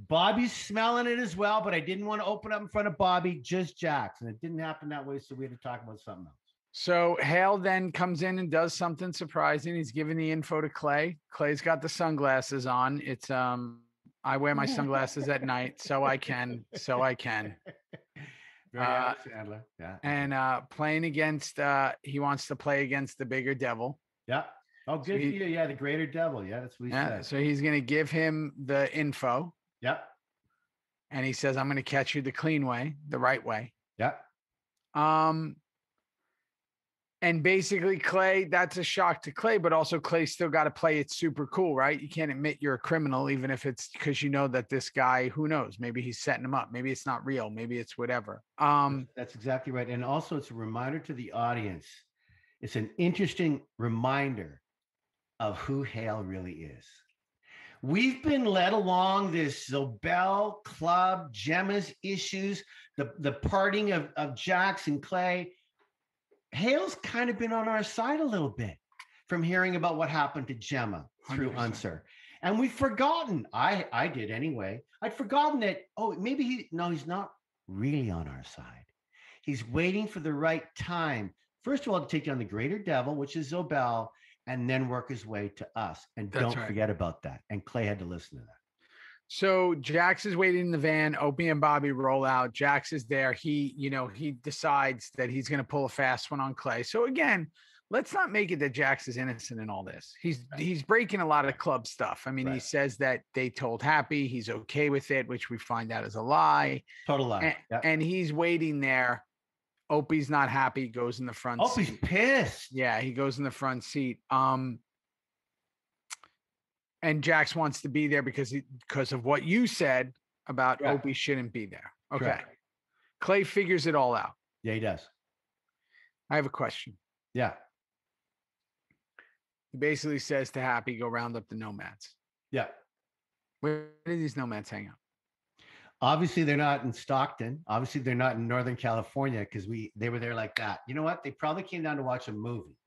Bobby's smelling it as well, but I didn't want to open up in front of Bobby, just Jax. And it didn't happen that way. So we had to talk about something else. So Hale then comes in and does something surprising. He's giving the info to Clay. Clay's got the sunglasses on. It's I wear my sunglasses at night, so I can. Very Sandler. Yeah. And playing against he wants to play against the bigger devil. Yeah. Oh, good for you. Yeah, the greater devil. Yeah, that's what he said. So he's gonna give him the info. Yep. And he says, I'm gonna catch you the clean way, the right way. Yep. And basically, Clay, that's a shock to Clay, but also Clay still got to play it super cool, right? You can't admit you're a criminal, even if it's because you know that this guy, who knows, maybe he's setting him up. Maybe it's not real. Maybe it's whatever. That's exactly right. And also it's a reminder to the audience. It's an interesting reminder of who Hale really is. We've been led along this Zobel Club, Gemma's issues, the parting of Jax and Clay. Hale's kind of been on our side a little bit from hearing about what happened to Gemma through 100%. Unser. And we've forgotten, I did anyway. I'd forgotten that, maybe he's not really on our side. He's waiting for the right time. First of all, to take down the greater devil, which is Zobel, and then work his way to us. And don't forget about that. And Clay had to listen to that. So Jax is waiting in the van. Opie and Bobby roll out. Jax is there. He decides that he's going to pull a fast one on Clay. So again, let's not make it that Jax is innocent in all this. He's breaking a lot of club stuff. I mean, He says that they told Happy he's okay with it, which we find out is a lie. Total lie. And he's waiting there. Opie's not happy. Goes in the front. Opie's pissed. Yeah, he goes in the front seat. And Jax wants to be there because of what you said about Opie shouldn't be there. Okay. Correct. Clay figures it all out. Yeah, he does. I have a question. Yeah. He basically says to Happy, go round up the nomads. Yeah. Where do these nomads hang out? Obviously, they're not in Stockton. Obviously, they're not in Northern California because they were there like that. You know what? They probably came down to watch a movie.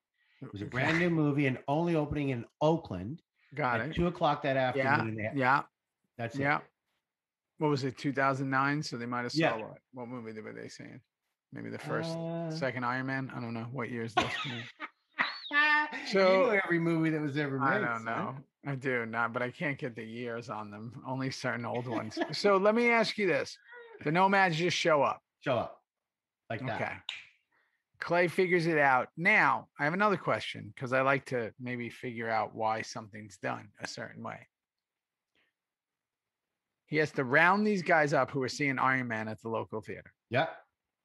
It was a brand new movie and only opening in Oakland. Got it. 2:00 that afternoon. Yeah. That's it. Yeah. What was it? 2009. So they might have saw what movie were they saying? Maybe the first, second Iron Man. I don't know what year is this. So you know every movie that was ever made. I don't know. I do not, but I can't get the years on them. Only certain old ones. So let me ask you this: the nomads just show up. Like that. Okay. Clay figures it out. Now, I have another question because I like to maybe figure out why something's done a certain way. He has to round these guys up who are seeing Iron Man at the local theater. Yeah,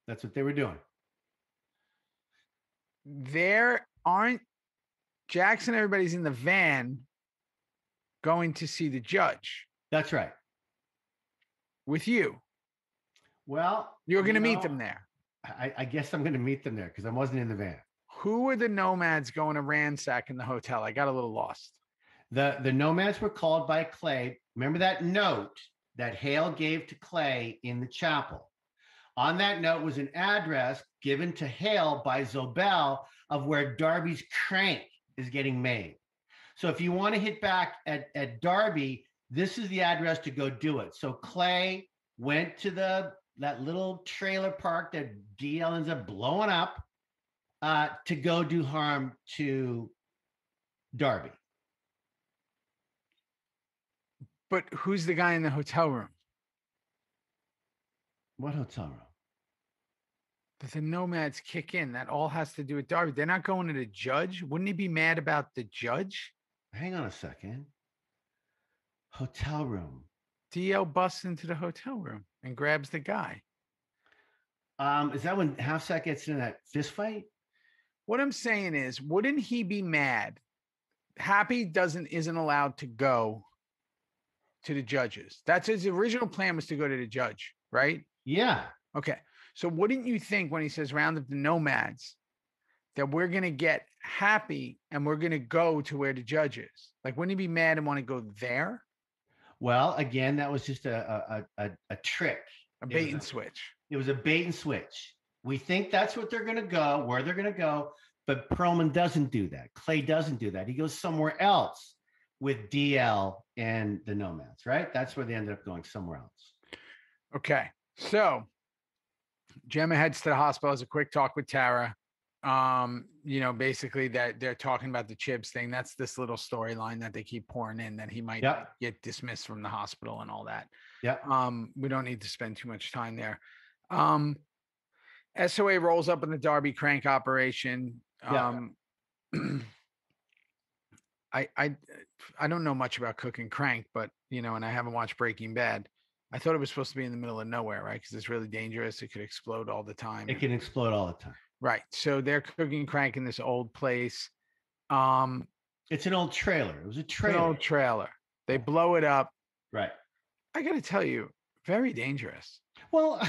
that's what they were doing. There aren't Jackson, everybody's in the van going to see the judge. That's right. With you. Well, you're going to meet them there. I guess I'm going to meet them there because I wasn't in the van. Who were the nomads going to ransack in the hotel? I got a little lost. The nomads were called by Clay. Remember that note that Hale gave to Clay in the chapel? On that note was an address given to Hale by Zobel of where Darby's crank is getting made. So if you want to hit back at Darby, this is the address to go do it. So Clay went to that little trailer park that DL ends up blowing up to go do harm to Darby. But who's the guy in the hotel room? What hotel room? That the nomads kick in. That all has to do with Darby. They're not going to the judge. Wouldn't he be mad about the judge? Hang on a second. Hotel room. DL busts into the hotel room and grabs the guy. Is that when Halfsack gets in that fist fight? What I'm saying is, wouldn't he be mad? Happy isn't allowed to go to the judges. That's his original plan, was to go to the judge, right? Yeah. Okay. So wouldn't you think when he says round up the nomads that we're going to get Happy and we're going to go to where the judge is? Like, wouldn't he be mad and want to go there? Well, again, that was just a trick. A bait and switch. It was a bait and switch. We think that's what they're going to go, where they're going to go, but Perlman doesn't do that. Clay doesn't do that. He goes somewhere else with DL and the nomads, right? That's where they ended up going, somewhere else. Okay. So Gemma heads to the hospital, has a quick talk with Tara. Basically that they're talking about the Chibs thing. That's this little storyline that they keep pouring in, that he might get dismissed from the hospital and all that. Yeah. We don't need to spend too much time there. SOA rolls up in the Darby crank operation. I don't know much about cooking crank, but and I haven't watched Breaking Bad. I thought it was supposed to be in the middle of nowhere, right? Because it's really dangerous. It could explode all the time. It can explode all the time. Right. So they're cooking crank in this old place. It's an old trailer. It was a trailer. An old trailer. They blow it up. Right. I got to tell you, very dangerous. Well,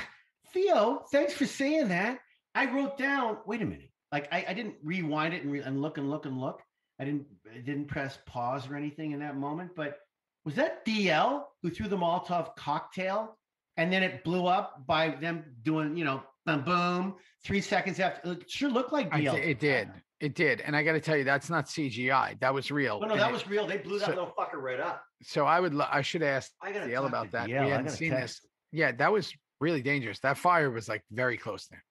Theo, thanks for saying that. I wrote down, wait a minute. Like I didn't rewind it and look and look and look. I didn't press pause or anything in that moment, but was that DL who threw the Molotov cocktail and then it blew up by them doing, boom, boom, 3 seconds after? It sure looked like DL. It did. And I got to tell you, that's not CGI. That was real. No, that was real. They blew that little fucker right up. So I should ask DL about that. We hadn't seen this. Yeah, that was really dangerous. That fire was like very close there.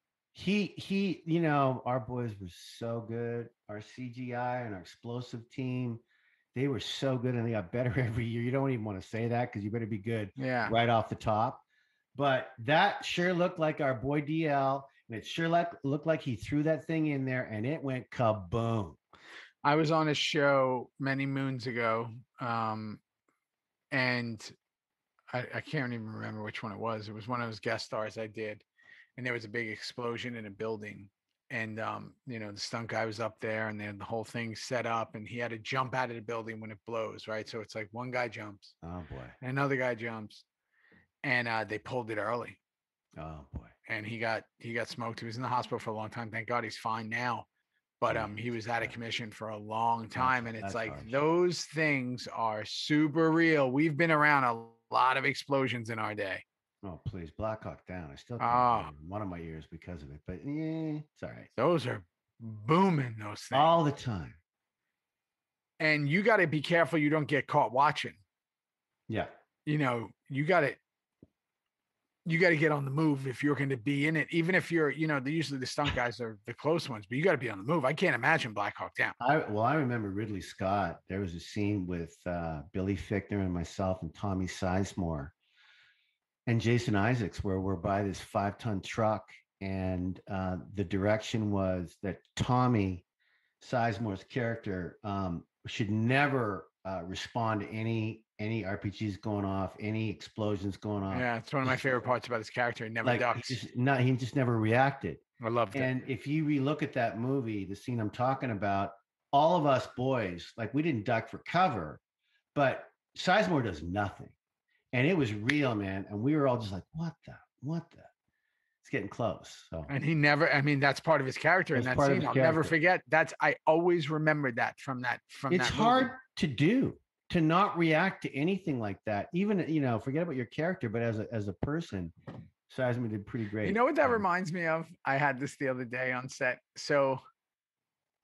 Our boys were so good. Our CGI and our explosive team, they were so good, and they got better every year. You don't even want to say that because you better be good right off the top. But that sure looked like our boy DL, and it sure looked like he threw that thing in there, and it went kaboom. I was on a show many moons ago, and I can't even remember which one it was. It was one of those guest stars I did, and there was a big explosion in a building. And, the stunt guy was up there, and then the whole thing set up, and he had to jump out of the building when it blows, right? So it's like one guy jumps. Oh, boy. And another guy jumps. And they pulled it early. Oh, boy. And he got smoked. He was in the hospital for a long time. Thank God he's fine now. But he was out of commission for a long time. And it's like harsh. Those things are super real. We've been around a lot of explosions in our day. Oh, please. Black Hawk Down. I still can't hear one of my ears because of it. But it's all right. Those are booming, those things. All the time. And you got to be careful you don't get caught watching. Yeah. You got to get on the move if you're going to be in it. Even if you're, usually the stunt guys are the close ones, but you got to be on the move. I can't imagine Black Hawk Down. I remember Ridley Scott. There was a scene with Billy Fichtner and myself and Tommy Sizemore and Jason Isaacs where we're by this 5-ton truck, and the direction was that Tommy Sizemore's character should never respond to any any RPGs going off, any explosions going off. Yeah, it's one of my favorite parts about his character. He never ducks. He just never reacted. I loved it. And if you relook at that movie, the scene I'm talking about, all of us boys, like we didn't duck for cover, but Sizemore does nothing. And it was real, man. And we were all just like, what the? It's getting close. So, and he never, I mean, that's part of his character in that scene. I'll never forget. I always remembered that from that it's hard to do, to not react to anything like that. Even, forget about your character, but as a person, Sizemore did pretty great. You know what that reminds me of? I had this the other day on set. So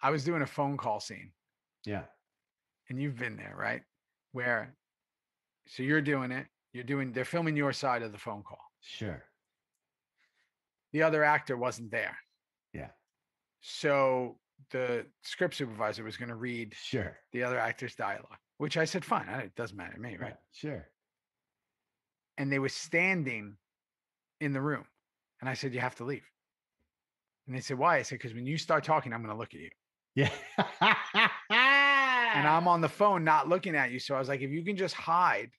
I was doing a phone call scene. Yeah. And you've been there, right? So you're doing it. They're filming your side of the phone call. Sure. The other actor wasn't there. Yeah. So the script supervisor was going to read the other actor's dialogue, which I said, fine. It doesn't matter to me, right? Sure. And they were standing in the room. And I said, you have to leave. And they said, why? I said, because when you start talking, I'm going to look at you. Yeah. And I'm on the phone not looking at you. So I was like, if you can just hide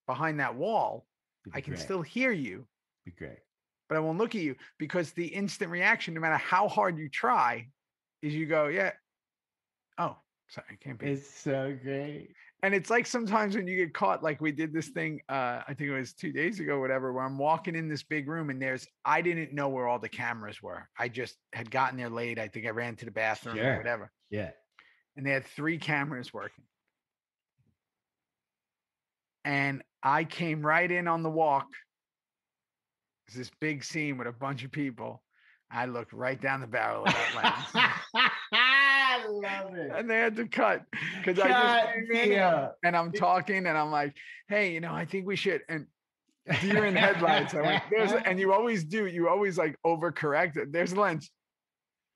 behind that wall, I can still hear you. Be great. But I won't look at you, because the instant reaction, no matter how hard you try, is you go, yeah. Oh, sorry, I can't be. It's so great. And it's like sometimes when you get caught, like we did this thing, I think it was 2 days ago, whatever, where I'm walking in this big room and I didn't know where all the cameras were. I just had gotten there late. I think I ran to the bathroom or whatever. Yeah. And they had 3 cameras working. And I came right in on the walk. It's this big scene with a bunch of people. I looked right down the barrel of that lens. I love it. And they had to cut because I just came in and I'm talking and I'm like, hey, I think we should. And deer in headlights. I went, and you always do. You always like overcorrect it. There's a lens.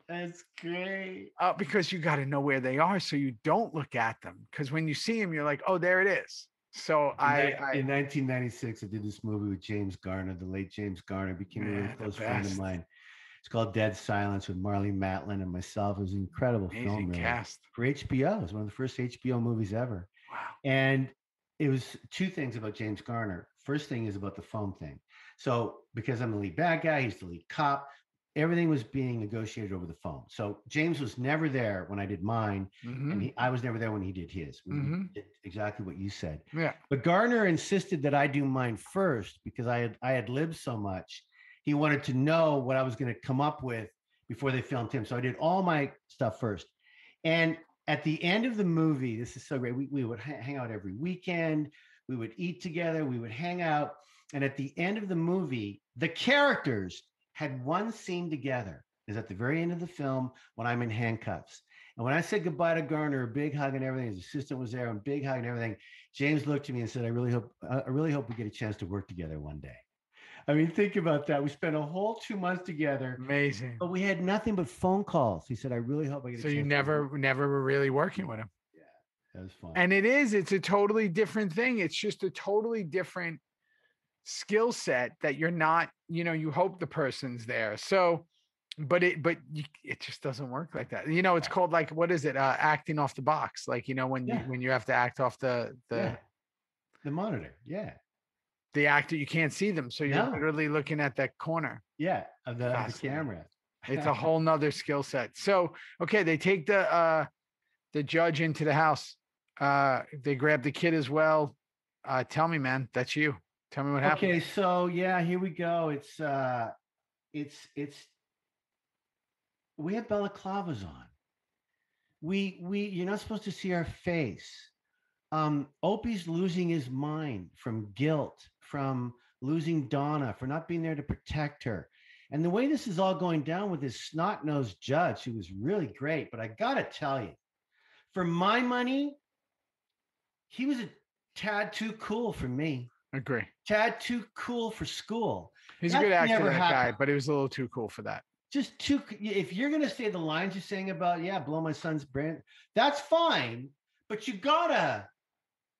That's great. Because you got to know where they are so you don't look at them. Because when you see them, you're like, oh, there it is. So in 1996, I did this movie with James Garner, the late James Garner, became a really close friend of mine. It's called Dead Silence with Marlene Matlin and myself. It was an incredible film, really. Cast for HBO. It was one of the first HBO movies ever. Wow. And it was 2 things about James Garner. First thing is about the phone thing. So because I'm the lead bad guy, he's the lead cop. Everything was being negotiated over the phone. So James was never there when I did mine, and I was never there when he did his. We did exactly what you said. Yeah. But Garner insisted that I do mine first because I had lived so much. He wanted to know what I was going to come up with before they filmed him. So I did all my stuff first. And at the end of the movie, this is so great. We would hang out every weekend. We would eat together. We would hang out. And at the end of the movie, the characters had one scene together. Is at the very end of the film when I'm in handcuffs. And when I said goodbye to Garner, a big hug and everything, his assistant was there, a big hug and everything. James looked at me and said, I really hope we get a chance to work together one day. I mean, think about that. We spent a whole 2 months together. Amazing. But we had nothing but phone calls. He said, I really hope I get a chance. So you never were really working with him. Yeah, that was fun. And it's a totally different thing. It's just a totally different skill set that you're not, you hope the person's there. So, but it just doesn't work like that. It's called like, what is it? Acting off the box. Like, when you have to act off the monitor. Yeah. The actor, you can't see them. So you're literally looking at that corner. Yeah. Of the camera. It's a whole nother skill set. So, okay. They take the judge into the house. They grab the kid as well. Tell me, man, that's you. Tell me what happened. Okay. So here we go. We have balaclavas on. You're not supposed to see our face. Opie's losing his mind from guilt, from losing Donna, for not being there to protect her. And the way this is all going down with this snot-nosed judge, who was really great, but I got to tell you, for my money, he was a tad too cool for me. Agree. Tad too cool for school. He's a good actor, that guy, but he was a little too cool for that. Just too, if you're going to say the lines you're saying about, blow my son's brain, that's fine, but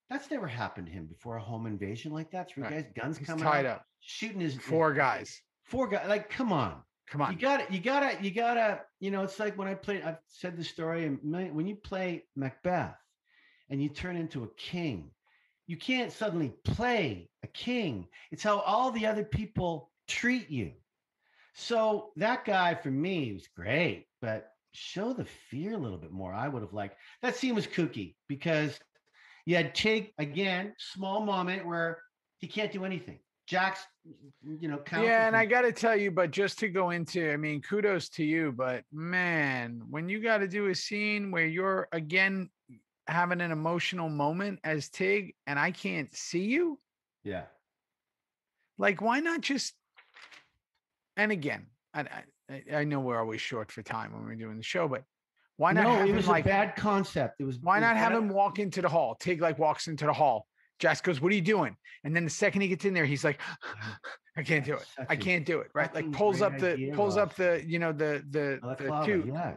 that's never happened to him before, a home invasion like that. 3 guys, guns coming tied out, up, shooting his 4 guys. 4 guys, like, come on. You gotta, it's like when I've said the story, and when you play Macbeth and you turn into a king, you can't suddenly play a king. It's how all the other people treat you. So that guy for me was great, but show the fear a little bit more. I would have liked that scene was kooky because you had Tig again, small moment where he can't do anything. Jack's, yeah, and I got to tell you, but just to go into, I mean, kudos to you, but man, when you got to do a scene where you're again having an emotional moment as Tig and I can't see you, yeah, like why not just? And again, I know we're always short for time when we're doing the show, but why not? No, it was a bad concept. It was. Why not have him walk into the hall? Tig like walks into the hall. Jax goes, "What are you doing?" And then the second he gets in there, he's like, "I can't do it. I can't do it." Right? Like pulls up the tube,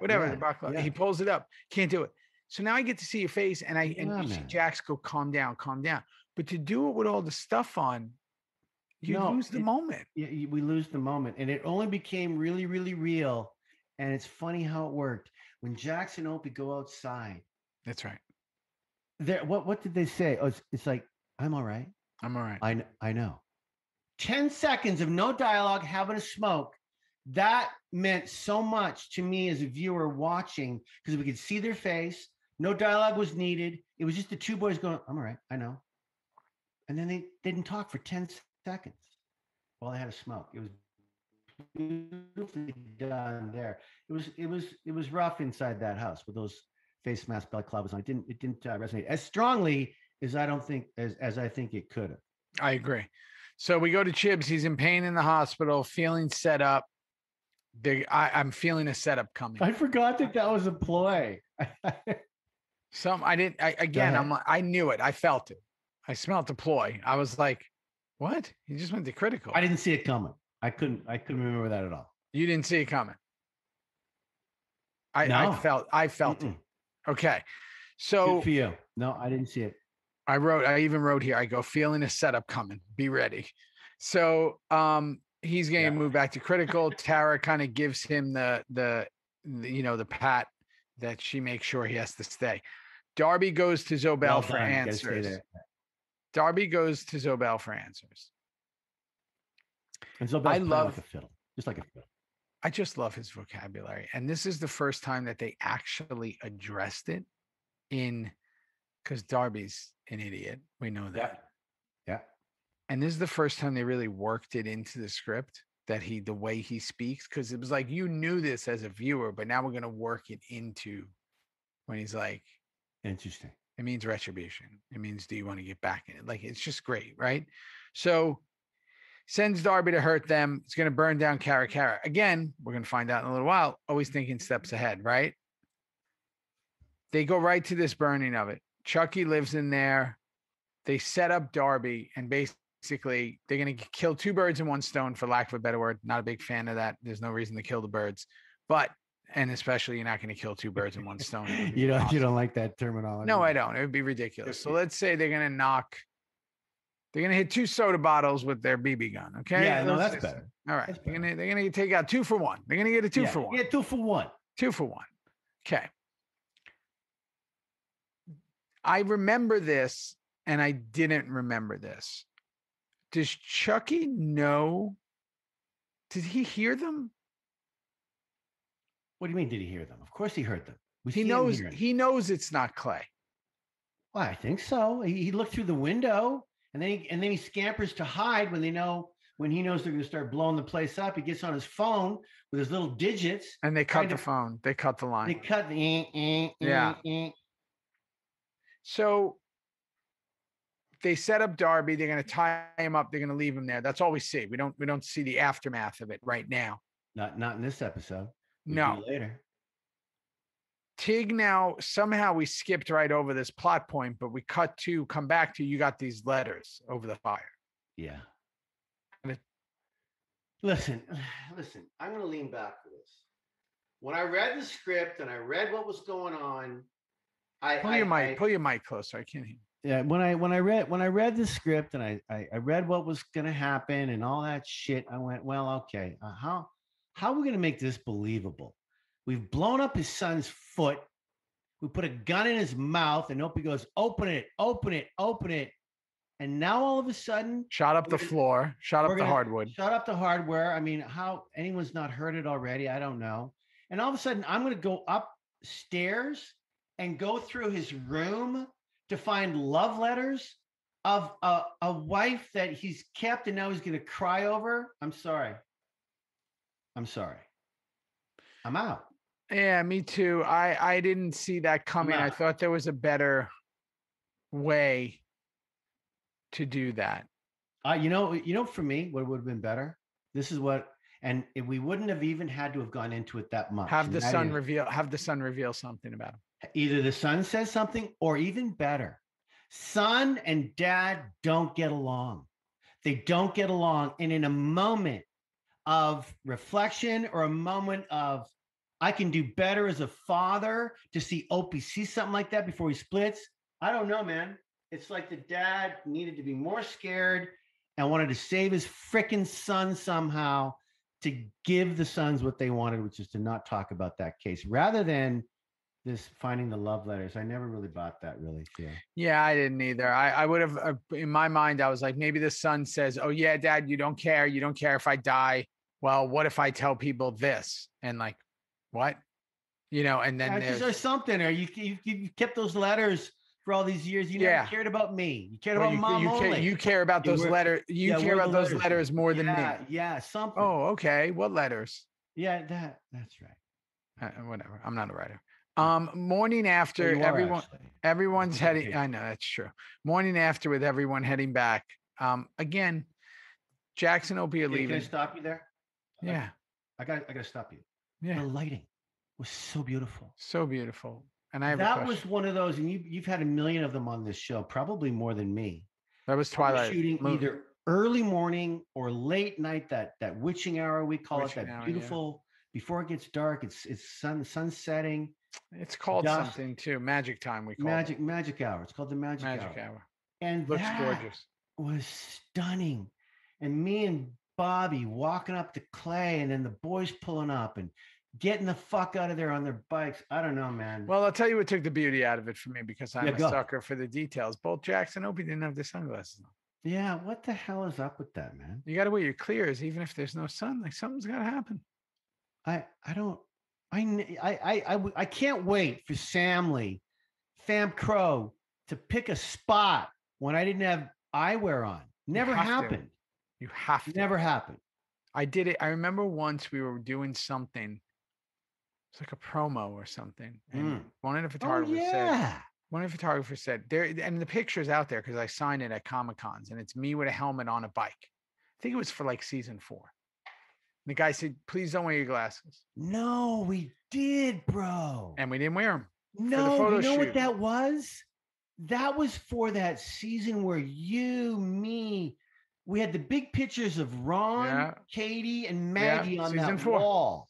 whatever the baklava. He pulls it up. Can't do it. So now I get to see your face, and you see Jax go, "Calm down, calm down." But to do it with all the stuff on, you lose the moment. Yeah, we lose the moment, and it only became really, really real. And it's funny how it worked when Jax and Opie go outside. That's right. What did they say? Oh, it's like, I'm all right. I'm all right. I know. 10 seconds of no dialogue, having a smoke. That meant so much to me as a viewer watching because we could see their face. No dialogue was needed. It was just the two boys going, I'm all right. I know. And then they didn't talk for 10 seconds while they had a smoke. It was beautifully done there. It was rough inside that house with those face mask balaclavas on. It didn't resonate as strongly as I think it could have. I agree. So we go to Chibs. He's in pain in the hospital, feeling set up. I'm feeling a setup coming. I forgot that was a ploy. I knew it. I felt it. I smelled the ploy. I was like, what? He just went to critical. I didn't see it coming. I couldn't remember that at all. You didn't see it coming. I felt it. Okay. So good for you. No, I didn't see it. I even wrote here, I go, feeling a setup coming. Be ready. So he's going to move back to critical. Tara kind of gives him the pat that she makes sure he has to stay. Darby goes to Zobel for answers. Darby goes to Zobel for answers. And Zobel's like a fiddle, just like a fiddle. I just love his vocabulary. And this is the first time that they actually addressed it because Darby's an idiot. We know that. Yeah. And this is the first time they really worked it into the script the way he speaks. Cause it was like, you knew this as a viewer, but now we're going to work it into when he's like, interesting. It means retribution. It means, do you want to get back in it? Like, it's just great. Right. So sends Darby to hurt them. It's going to burn down Cara. Again, we're going to find out in a little while. Always thinking steps ahead, right? They go right to this burning of it. Chucky lives in there. They set up Darby, and basically they're going to kill two birds in one stone, for lack of a better word. Not a big fan of that. There's no reason to kill the birds. And especially you're not going to kill two birds in one stone. You don't like that terminology. No, I don't. It would be ridiculous. So let's say they're going to hit two soda bottles with their BB gun. Okay. Yeah, no, that's better. All right. They're going to take out 2 for 1. They're going to get a 2 for 1. Yeah, 2 for 1. 2 for 1. Okay. I remember this and I didn't remember this. Does Chucky know? Did he hear them? What do you mean, did he hear them? Of course he heard them. He knows it's not Clay. Well, I think so. He looked through the window and then he scampers to hide when he knows they're going to start blowing the place up. He gets on his phone with his little digits. And they cut the phone. They cut the line. They cut the yeah. So they set up Darby. They're going to tie him up. They're going to leave him there. That's all we see. We don't see the aftermath of it right now. Not in this episode. No. Later. Tig, now somehow we skipped right over this plot point, but we come back to, you got these letters over the fire. Yeah. Listen, I'm going to lean back for this. When I read the script and I read what was going on, pull your mic closer. I can't hear you. Yeah, when I read the script and I read what was going to happen and all that shit, I went, well, okay, how are we going to make this believable? We've blown up his son's foot. We put a gun in his mouth, and Opie goes, open it, open it, open it. And now all of a sudden, Shot up the floor, shot up the hardwood. Shut up the hardware. I mean, how anyone's not heard it already, I don't know. And all of a sudden, I'm going to go upstairs and go through his room to find love letters of a wife that he's kept and now he's going to cry over. I'm sorry. I'm out. Yeah, me too. I didn't see that coming. I thought there was a better way to do that. You know, for me, what would have been better? This is what, and we wouldn't have even had to have gone into it that much. Have the son reveal something about him. Either the son says something, or even better, son and dad don't get along. They don't get along. And in a moment of reflection or a moment of, I can do better as a father, to see Opie see something like that before he splits. I don't know, man. It's like the dad needed to be more scared and wanted to save his freaking son somehow to give the sons what they wanted, which is to not talk about that case, rather than this finding the love letters. I never really bought that, really. Yeah, I didn't either. I would have, in my mind, I was like, maybe the son says, oh yeah, dad, you don't care. You don't care if I die. Well, what if I tell people this? And like, what? You know, and then there's something, or you kept those letters for all these years. You never cared about me. You cared about mom only. You care about those letters. You care about those letters more than me. Yeah, something. Oh, okay. What letters? Yeah, that's right. Whatever. I'm not a writer. Morning after, everyone's heading. I know that's true. Morning after, with everyone heading back. Again, Jackson will be leaving. Can I stop you there? Yeah. I got to stop you. Yeah. The lighting was so beautiful. So beautiful. And I have that was one of those, and you've had a million of them on this show, probably more than me. That was Twilight. Shooting either early morning or late night, that witching hour, we call it, that beautiful, before it gets dark, it's sun setting. It's called something too. Magic time, we call it. Magic hour. It's called the magic hour. And looks gorgeous. Was stunning. And me and Bobby walking up to Clay, and then the boys pulling up and getting the fuck out of there on their bikes. I don't know, man. Well, I'll tell you what took the beauty out of it for me, because I'm a sucker for the details. Both Jackson and Opie didn't have their sunglasses on. Yeah, what the hell is up with that, man? You got to wear your clears, even if there's no sun. Like, something's got to happen. I can't wait for Fam Crow to pick a spot when I didn't have eyewear on. Never happened. You have to. Never happened. I did it. I remember once we were doing something. It's like a promo or something. And one of the photographers said there, and the picture's out there because I signed it at Comic-Cons, and it's me with a helmet on a bike. I think it was for like season 4. The guy said, please don't wear your glasses. No, we did, bro. And we didn't wear them. No, you know what that was? That was for that season where we had the big pictures of Ron, Katie, and Maggie on that 4. Wall.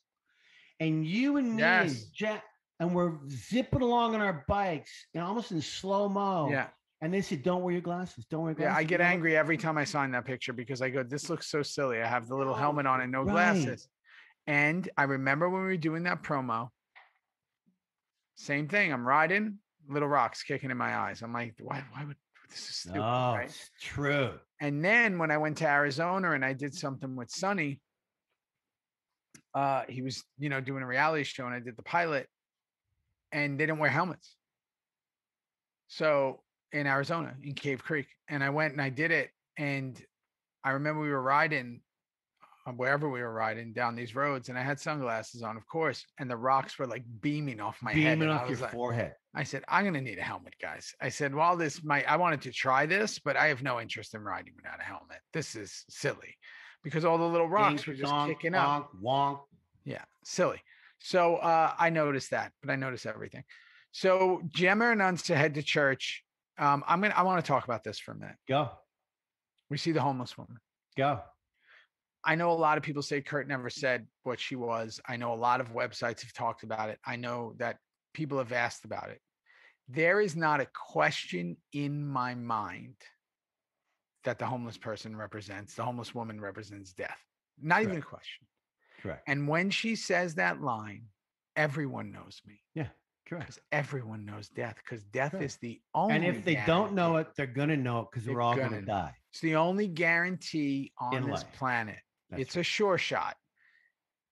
And you and me and Jack, and we're zipping along on our bikes, almost in slow-mo. Yeah. And they said, don't wear your glasses. Don't wear your glasses. Yeah, I get angry every time I sign that picture, because I go, this looks so silly. I have the little helmet on and no glasses. And I remember when we were doing that promo, same thing. I'm riding, little rocks kicking in my eyes. I'm like, why would this is stupid? Oh, right? It's true. And then when I went to Arizona and I did something with Sonny, he was, doing a reality show, and I did the pilot, and they didn't wear helmets. So in Arizona, in Cave Creek, and I went and I did it. And I remember we were riding wherever we were riding down these roads, and I had sunglasses on, of course, and the rocks were like beaming off my head. Beaming off your forehead. I said, I'm going to need a helmet, guys. I said, well, I wanted to try this, but I have no interest in riding without a helmet. This is silly, because all the little rocks were just kicking up. Wonk. Yeah, silly. So I noticed that, but I noticed everything. So Gemma announced to head to church. I want to talk about this for a minute. Go. We see the homeless woman. Go. I know a lot of people say Kurt never said what she was. I know a lot of websites have talked about it. I know that people have asked about it. There is not a question in my mind that the homeless woman represents death. Not even a question. Correct. And when she says that line, everyone knows me. Yeah. Correct. Because everyone knows death. Because death Correct. is the only. And if they don't know guarantee. it, they're gonna know it because They're we're all gonna gonna know. die. It's the only guarantee on In this life. planet. That's It's right. a sure shot.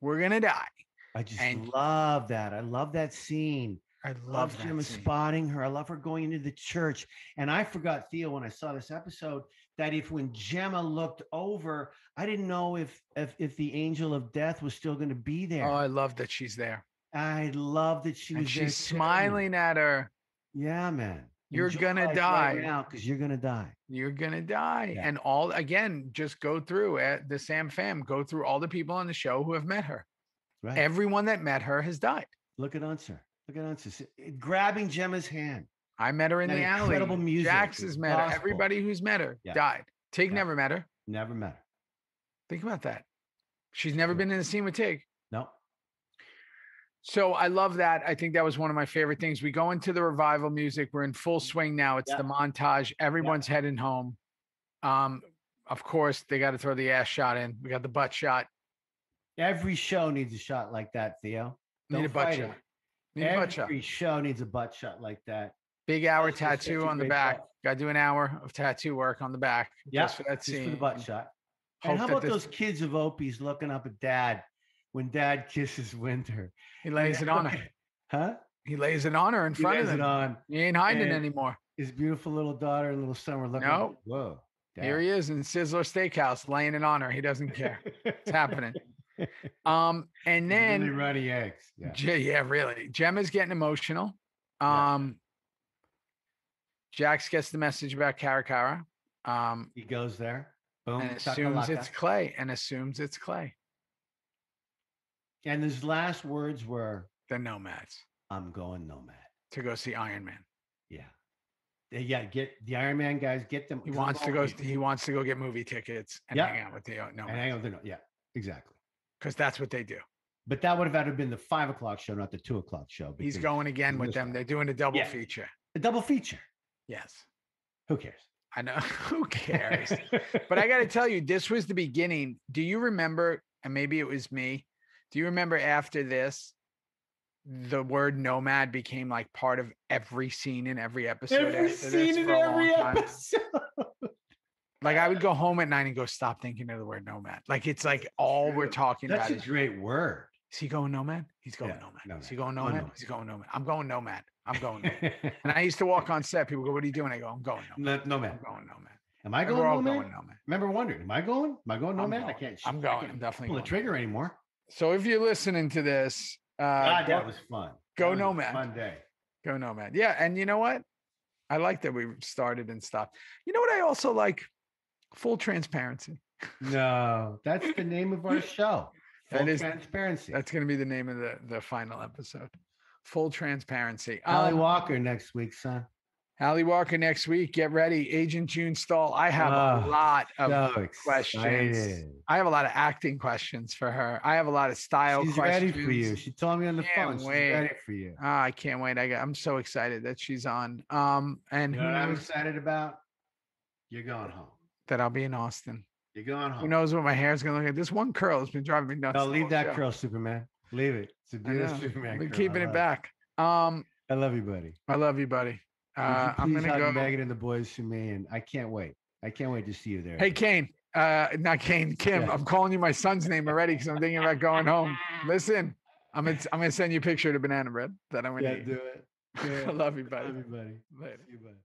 We're gonna die. I just And- love that. I love that scene. I Love love Gemma that scene. spotting her. I love her going into the church. And I forgot, Theo, when I saw this episode, that if when Gemma looked over, I didn't know if the angel of death was still going to be there. Oh, I love that she's there. I love that she And was there. she's too. smiling at her. Yeah, man. You're Enjoy gonna life die. right now because you're gonna die. You're gonna die. Yeah. And all again, just go through the Sam fam, go through all the people on the show who have met her. Right. Everyone that met her has died. Look at Unser. Look at Unser grabbing Gemma's hand. I met her in That the alley. incredible music, Jax the has met her. gospel. Everybody who's met her Yeah. died. Tig Yeah. never met her. Never met her. Think about that. She's never been in a scene with Tig. No. So I love that. I think that was one of my favorite things. We go into the revival music. We're in full swing now. It's Yeah. the montage. Everyone's heading home. Of course, they got to throw the ass shot in. We got the butt shot. Every show needs a shot like that, Theo. Need a Don't butt fight shot. it. Need a butt shot. Every show needs a butt shot like that. Big hour That's just such tattoo a on the great back. shot. Got to do an hour of tattoo work on the back. Yeah, Just for that just scene. for the butt shot. Hope And how that about this- those kids of Opie's looking up at Dad when Dad kisses Winter? He lays it on her. Huh? He lays it on her in He front of lays it them. on He ain't hiding and- anymore. his beautiful little daughter and little son were looking. No. Whoa. Here he is in Sizzler Steakhouse laying it on her. He doesn't care. It's happening. And Really then runny eggs. Yeah. Yeah, really. Gemma's getting emotional. Jax gets the message about Cara. He goes there. Boom. And assumes it's chakalaka. Clay. And assumes it's Clay. And his last words were, The Nomads "I'm going nomad." to go see Iron Man. Yeah. Yeah. Get the Iron Man guys. Get them. He 'cause I'm wants to going go. with you. He wants to go get movie tickets and Yeah. hang out with the And hang Nomads on with the- yeah. Exactly. because that's what they do. But that would have had to been the 5 o'clock show, not the 2 o'clock show. He's because going again you with missed them. that. They're doing a double Yeah. feature. A double feature. Yes, Who cares? I know. Who cares? But I got to tell you, this was the beginning. Do you remember? And maybe it was me. Do you remember after this, the word nomad became like part of every scene in every episode? Every after this scene in for a long every time? episode. Like I would go home at night and go, stop thinking of the word nomad. Like it's like all we're True. talking That's about a is, great word. is he going nomad? He's going Yeah, nomad. nomad. Is he going Oh, nomad? nomad. He's going nomad. I'm going nomad. I'm going nomad. And I used to walk on set. People go, what are you doing? I go, I'm going nomad. No, man. I'm going nomad. Am I And going we're all nomad? going nomad. Remember wondering, am I going? Am I going I'm nomad? I going. can't. I'm I going. can't I'm definitely pull the going. trigger anymore. So if you're listening to this, God, go, that was fun. go That was a nomad. Fun day. Go nomad. Yeah. And you know what? I like that we started and stopped. You know what I also like? Full transparency. No, that's the name of our show. That Full is- transparency. That's going to be the name of the final episode. Full transparency. Allie Walker next week, son. Allie Walker next week. Get ready. Agent June Stahl. I have a lot of So questions. excited. I have a lot of acting questions for her. I have a lot of style She's questions. ready for you. She told me on the Can't phone. She's wait. ready for you. I can't wait. I'm so excited that she's on. And You who know what I'm knows excited about? You're going home. that I'll be in Austin. You're going Who home. knows what my hair's gonna look like? This one curl has been driving me nuts. No, the leave whole that show. curl, Superman. Leave it. It's a I know. beautiful Superman. I've been curl. keeping I it love back. I love you, buddy. I love you, buddy. Would you I'm please gonna hug go. Megan and the boys for me, and I can't wait. I can't wait to see you there. Hey, Kane. Not Kane. Kim. Yeah. I'm calling you my son's name already because I'm thinking about going home. Listen, I'm gonna send you a picture of the banana bread that I'm gonna yeah, eat. do it. Do I it. love you, I buddy. love you, buddy. Later. See you, buddy.